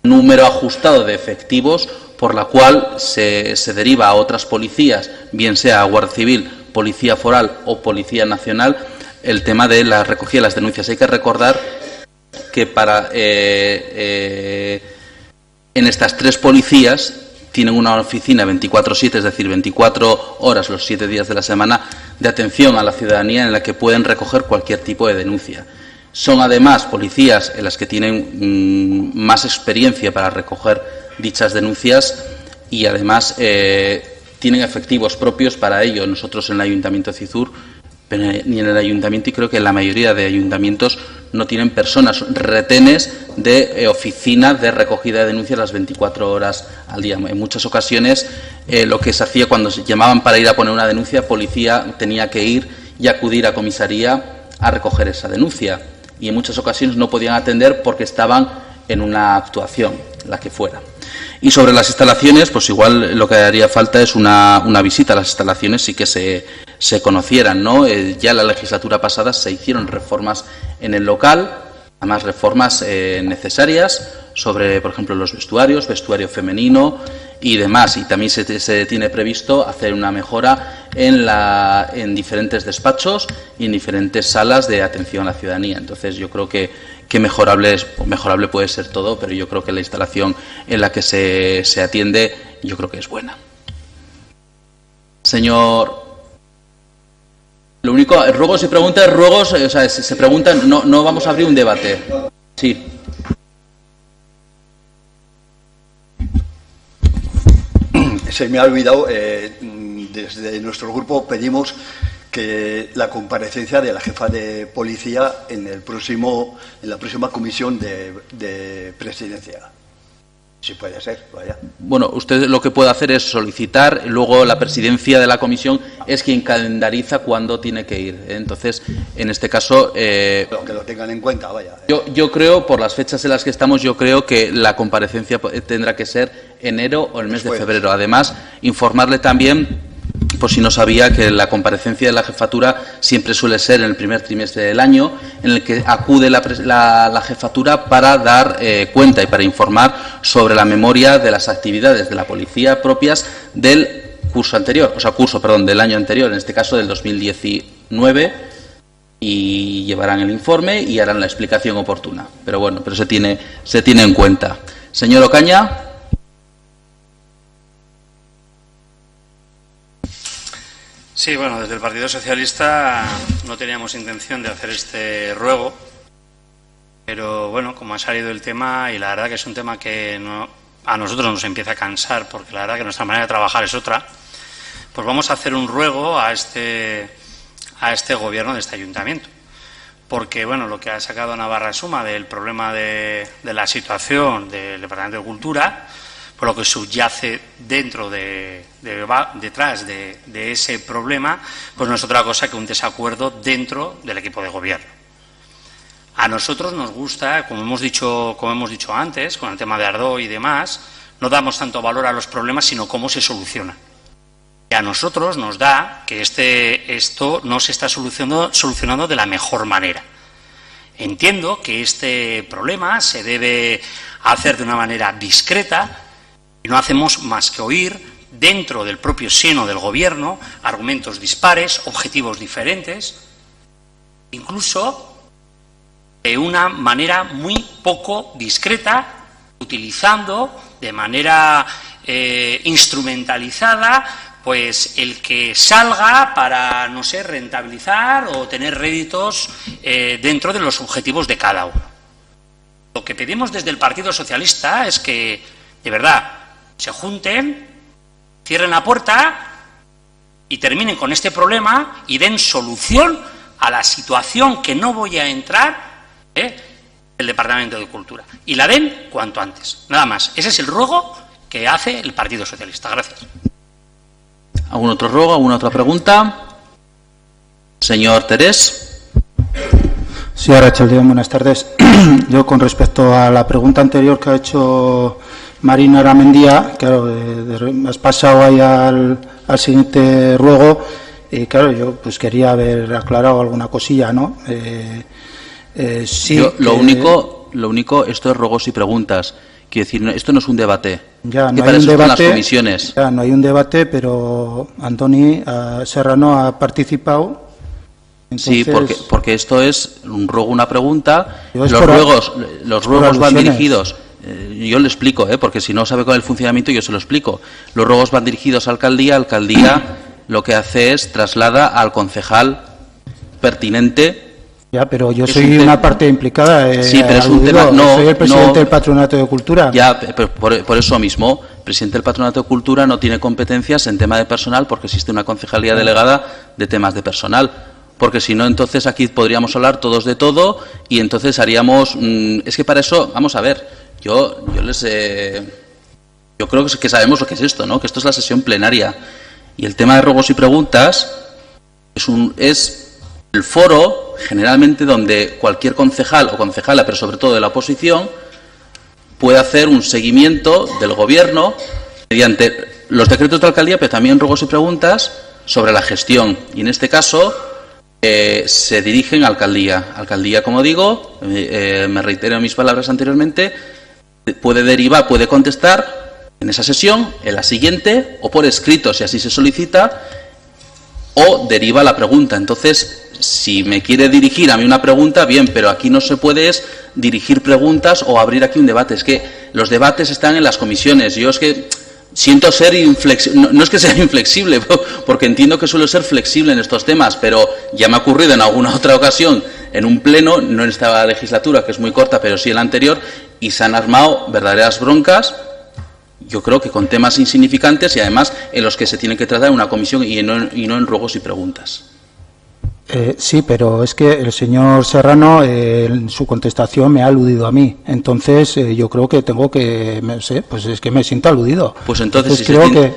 número ajustado de efectivos, por la cual se deriva a otras policías, bien sea Guardia Civil, Policía Foral o Policía Nacional, el tema de la recogida de las denuncias. Hay que recordar que en estas 3 policías tienen una oficina 24/7, es decir, 24 horas los 7 días de la semana, de atención a la ciudadanía en la que pueden recoger cualquier tipo de denuncia. Son además policías en las que tienen más experiencia para recoger dichas denuncias y además tienen efectivos propios para ello. Nosotros en el Ayuntamiento de CISUR, ni en el Ayuntamiento, y creo que en la mayoría de ayuntamientos, no tienen personas, retenes de oficina de recogida de denuncias las 24 horas al día. En muchas ocasiones lo que se hacía cuando se llamaban para ir a poner una denuncia, policía tenía que ir y acudir a comisaría a recoger esa denuncia. Y en muchas ocasiones no podían atender porque estaban en una actuación, la que fuera. Y sobre las instalaciones, pues igual lo que haría falta es una visita a las instalaciones, sí que se conocieran, ¿no? Ya en la legislatura pasada se hicieron reformas en el local, además reformas necesarias sobre, por ejemplo, los vestuarios, vestuario femenino y demás. Y también se tiene previsto hacer una mejora en diferentes despachos y en diferentes salas de atención a la ciudadanía. Entonces yo creo que mejorable puede ser todo, pero yo creo que la instalación en la que se atiende yo creo que es buena. Señor, lo único, ruegos y preguntas, ruegos, o sea, se preguntan, no vamos a abrir un debate. Sí. Se me ha olvidado, desde nuestro grupo pedimos que la comparecencia de la jefa de policía en la próxima comisión de presidencia. Si puede ser, vaya. Bueno, usted lo que puede hacer es solicitar, luego la presidencia de la comisión es quien calendariza cuándo tiene que ir. Entonces, en este caso... que lo tengan en cuenta, vaya. Yo creo, por las fechas en las que estamos, yo creo que la comparecencia tendrá que ser enero o el mes de febrero. Además, informarle también, por si no sabía, que la comparecencia de la jefatura siempre suele ser en el primer trimestre del año, en el que acude la jefatura para dar cuenta y para informar sobre la memoria de las actividades de la policía propias del del año anterior, en este caso del 2019, y llevarán el informe y harán la explicación oportuna. Pero bueno, se tiene en cuenta. Señor Ocaña. Sí, bueno, desde el Partido Socialista no teníamos intención de hacer este ruego, pero bueno, como ha salido el tema, y la verdad que es un tema que a nosotros nos empieza a cansar, porque la verdad que nuestra manera de trabajar es otra, pues vamos a hacer un ruego a este gobierno, de este ayuntamiento. Porque, bueno, lo que ha sacado Navarra Suma del problema de la situación del Departamento de Cultura, por lo que subyace detrás de ese problema, pues no es otra cosa que un desacuerdo dentro del equipo de gobierno. A nosotros nos gusta, como hemos dicho antes, con el tema de Ardó y demás, no damos tanto valor a los problemas, sino cómo se solucionan. Y a nosotros nos da que esto no se está solucionando de la mejor manera. Entiendo que este problema se debe hacer de una manera discreta, y no hacemos más que oír dentro del propio seno del gobierno argumentos dispares, objetivos diferentes, incluso de una manera muy poco discreta, utilizando de manera instrumentalizada pues el que salga para, no sé, rentabilizar o tener réditos dentro de los objetivos de cada uno. Lo que pedimos desde el Partido Socialista es que, de verdad, se junten, cierren la puerta y terminen con este problema y den solución a la situación que no voy a entrar el Departamento de Cultura. Y la den cuanto antes. Nada más. Ese es el ruego que hace el Partido Socialista. Gracias. ¿Algún otro ruego? ¿Alguna otra pregunta? Señor Terés. Sí, Arratsaldeon, buenas tardes. Yo, con respecto a la pregunta anterior que ha hecho Marina Aramendía, claro, has pasado ahí al siguiente ruego, y claro, yo pues quería haber aclarado alguna cosilla, ¿no? Sí. Lo único, esto es ruegos y preguntas. Quiero decir, esto no es un debate. Ya, no hay un debate. Las comisiones. Ya, no hay un debate, pero Antoni Serrano ha participado. Entonces, sí, porque esto es un ruego, una pregunta. Los ruegos van dirigidos. Yo le explico, porque si no sabe cuál es el funcionamiento, yo se lo explico. Los ruegos van dirigidos a alcaldía lo que hace es traslada al concejal pertinente. Ya, pero yo soy una parte implicada. Sí, pero es un tema. No, soy el presidente del Patronato de Cultura. Ya, pero por eso mismo, el presidente del Patronato de Cultura no tiene competencias en tema de personal, porque existe una concejalía delegada de temas de personal. Porque si no, entonces aquí podríamos hablar todos de todo y entonces haríamos. Es que para eso, vamos a ver. Yo creo que sabemos lo que es esto, ¿no? Que esto es la sesión plenaria. Y el tema de ruegos y preguntas es el foro, generalmente, donde cualquier concejal o concejala, pero sobre todo de la oposición, puede hacer un seguimiento del gobierno mediante los decretos de alcaldía, pero también ruegos y preguntas sobre la gestión. Y en este caso se dirigen a alcaldía. Alcaldía, como digo, me reitero en mis palabras anteriormente, puede derivar, puede contestar en esa sesión, en la siguiente, o por escrito, si así se solicita, o deriva la pregunta. Entonces, si me quiere dirigir a mí una pregunta, bien, pero aquí no se puede dirigir preguntas o abrir aquí un debate. Es que los debates están en las comisiones. Yo es que siento ser inflexible, no es que sea inflexible, porque entiendo que suelo ser flexible en estos temas, pero ya me ha ocurrido en alguna otra ocasión en un pleno, no en esta legislatura, que es muy corta, pero sí en la anterior, y se han armado verdaderas broncas, yo creo que con temas insignificantes y además en los que se tiene que tratar en una comisión y no en ruegos y preguntas. Sí, pero es que el señor Serrano en su contestación me ha aludido a mí. Entonces yo creo que tengo que, pues es que me siento aludido. Pues entonces creo que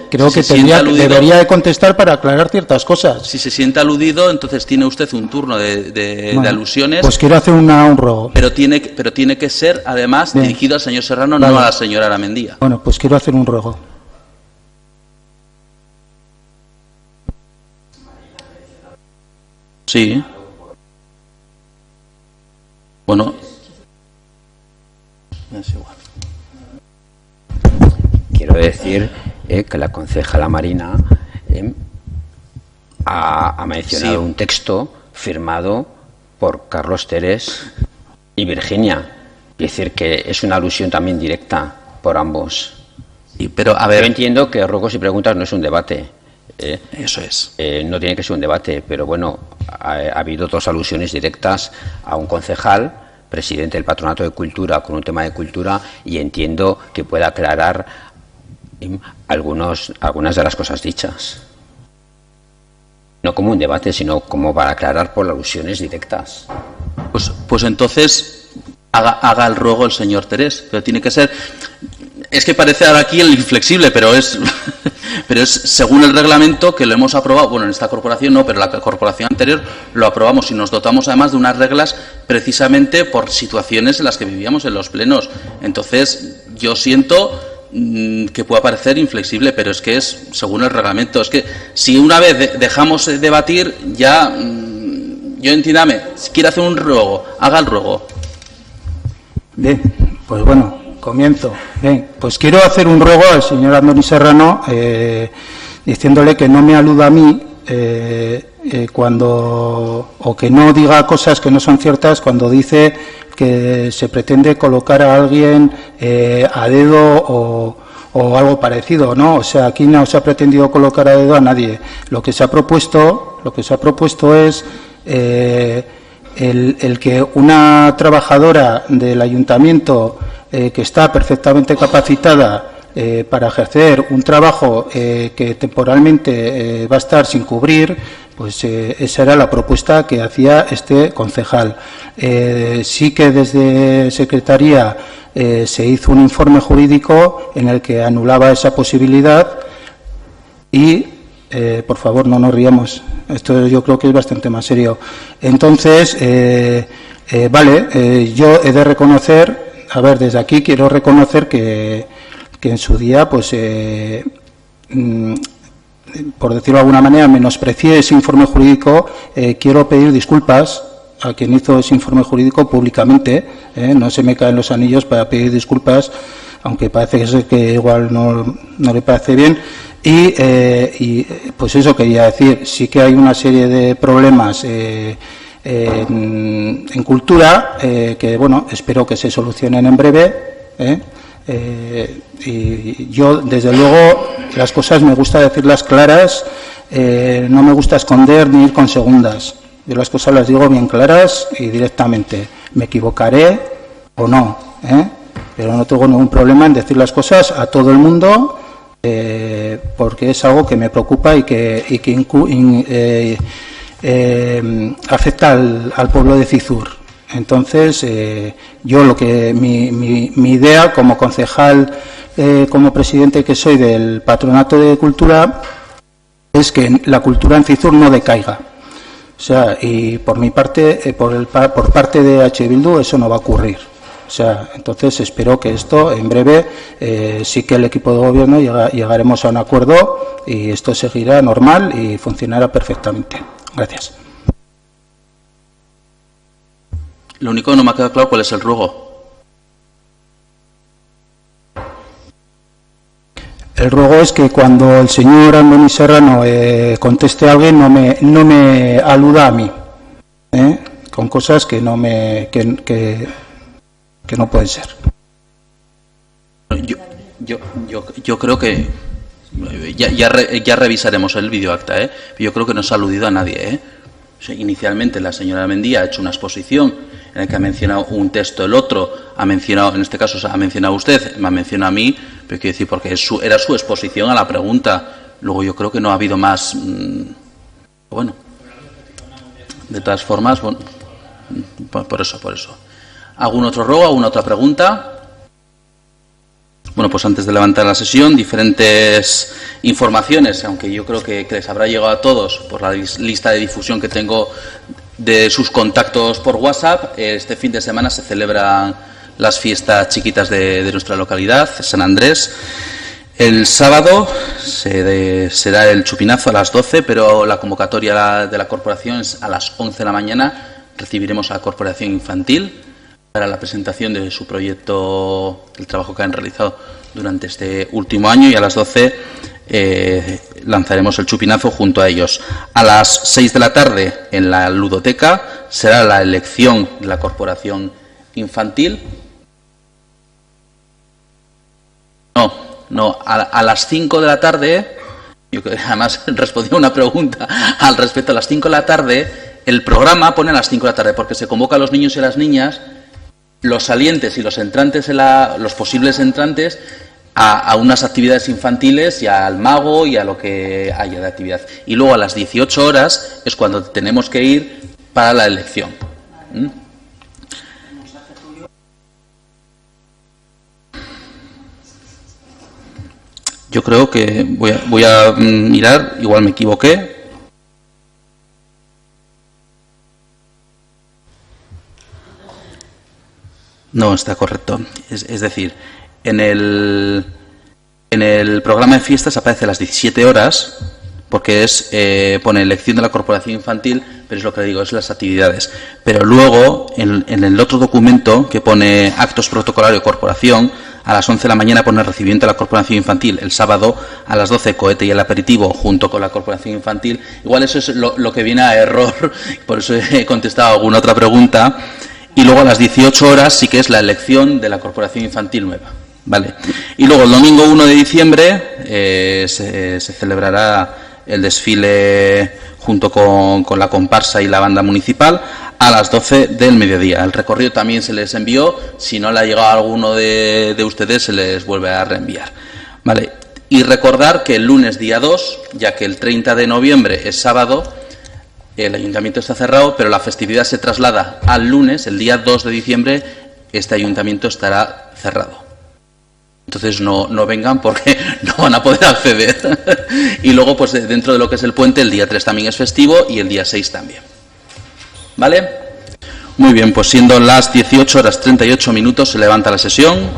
debería de contestar para aclarar ciertas cosas. Si se siente aludido, entonces tiene usted un turno de alusiones. Pues quiero hacer un ruego. Pero tiene que ser además dirigido al señor Serrano, vale. No a la señora Aramendía. Bueno, pues quiero hacer un ruego. Sí. Bueno. Es igual. Quiero decir que la concejala Marina ha mencionado un texto firmado por Carlos Terés y Virginia. Es decir, que es una alusión también directa por ambos. Sí, pero a ver, yo entiendo que ruegos y preguntas no es un debate. Eso es. No tiene que ser un debate, pero bueno, ha habido dos alusiones directas a un concejal, presidente del Patronato de Cultura, con un tema de cultura, y entiendo que pueda aclarar algunas de las cosas dichas. No como un debate, sino como para aclarar por alusiones directas. Pues entonces haga el ruego el señor Terés, pero tiene que ser... Es que parece ahora aquí el inflexible, pero es según el reglamento que lo hemos aprobado. Bueno, en esta corporación no, pero la corporación anterior lo aprobamos y nos dotamos además de unas reglas precisamente por situaciones en las que vivíamos en los plenos. Entonces, yo siento que pueda parecer inflexible, pero es que es según el reglamento. Es que si una vez dejamos de debatir, ya... yo entiéndame, si quiere hacer un ruego, haga el ruego. Bien, pues bueno, comienzo. Bien, pues quiero hacer un ruego al señor Andoni Serrano, diciéndole que no me aluda a mí o que no diga cosas que no son ciertas cuando dice que se pretende colocar a alguien a dedo o algo parecido, ¿no? O sea, aquí no se ha pretendido colocar a dedo a nadie. Lo que se ha propuesto es el que una trabajadora del ayuntamiento que está perfectamente capacitada para ejercer un trabajo que temporalmente va a estar sin cubrir, pues esa era la propuesta que hacía este concejal. Sí que desde Secretaría se hizo un informe jurídico en el que anulaba esa posibilidad y por favor, no nos riamos. Esto yo creo que es bastante más serio. Entonces, yo he de reconocer, desde aquí quiero reconocer que en su día, pues, por decirlo de alguna manera, menosprecié ese informe jurídico. Quiero pedir disculpas a quien hizo ese informe jurídico públicamente. No se me caen los anillos para pedir disculpas, aunque parece que igual no le parece bien. Y pues eso quería decir, sí que hay una serie de problemas en cultura que, bueno, espero que se solucionen en breve. Y yo, desde luego, las cosas me gusta decirlas claras, no me gusta esconder ni ir con segundas. Yo las cosas las digo bien claras y directamente. Me equivocaré o no, pero no tengo ningún problema en decir las cosas a todo el mundo, porque es algo que me preocupa y que afecta al pueblo de Cizur. Entonces, yo mi idea como concejal, como presidente que soy del Patronato de Cultura, es que la cultura en Cizur no decaiga. O sea, y por mi parte, por parte de H. Bildu, eso no va a ocurrir. O sea, entonces espero que esto en breve sí que el equipo de gobierno llegaremos a un acuerdo y esto seguirá normal y funcionará perfectamente. Gracias. Lo único que no me ha quedado claro, ¿cuál es el ruego? El ruego es que cuando el señor Andoni Serrano conteste a alguien no me aluda a mí, con cosas que no pueden ser. Yo creo que ya revisaremos el videoacta, yo creo que no se ha aludido a nadie, O sea, inicialmente la señora Mendía ha hecho una exposición en la que ha mencionado un texto, el otro ha mencionado, en este caso ha mencionado usted, me ha mencionado a mí, pero quiero decir, porque era su exposición a la pregunta. Luego yo creo que no ha habido más. Bueno, de todas formas, bueno, por eso. ¿Algún otro ruego, alguna otra pregunta? Bueno, pues antes de levantar la sesión, diferentes informaciones, aunque yo creo que les habrá llegado a todos por la lista de difusión que tengo de sus contactos por WhatsApp. Este fin de semana se celebran las fiestas chiquitas de nuestra localidad, San Andrés. El sábado será el chupinazo a las 12, pero la convocatoria de la corporación es a las 11 de la mañana. Recibiremos a la corporación infantil para la presentación de su proyecto, el trabajo que han realizado durante este último año, y a las 12 lanzaremos el chupinazo junto a ellos. A las 6 de la tarde en la ludoteca será la elección de la corporación infantil. No, a las 5 de la tarde, yo además respondí a una pregunta al respecto, a las 5 de la tarde, el programa pone a las 5 de la tarde porque se convoca a los niños y a las niñas, los salientes y los entrantes, los posibles entrantes, a unas actividades infantiles y al mago y a lo que haya de actividad. Y luego a las 18 horas es cuando tenemos que ir para la elección. Yo creo que voy a mirar, igual me equivoqué. No, está correcto. Es decir, en el programa de fiestas aparece a las 17 horas, porque pone elección de la corporación infantil, pero es lo que digo, es las actividades. Pero luego, en el otro documento que pone actos protocolario corporación, a las 11 de la mañana pone recibimiento de la corporación infantil, el sábado a las 12 cohete y el aperitivo junto con la corporación infantil. Igual eso es lo que viene a error, por eso he contestado alguna otra pregunta. Y luego a las 18 horas sí que es la elección de la corporación infantil nueva. ¿Vale? Y luego el domingo 1 de diciembre se celebrará el desfile junto con la comparsa y la banda municipal a las 12 del mediodía. El recorrido también se les envió, si no le ha llegado a alguno de ustedes se les vuelve a reenviar. ¿Vale? Y recordar que el lunes día 2, ya que el 30 de noviembre es sábado, el ayuntamiento está cerrado, pero la festividad se traslada al lunes, el día 2 de diciembre, este ayuntamiento estará cerrado. Entonces no vengan porque no van a poder acceder. Y luego, pues dentro de lo que es el puente, el día 3 también es festivo y el día 6 también. ¿Vale? Muy bien, pues siendo las 18 horas 38 minutos se levanta la sesión.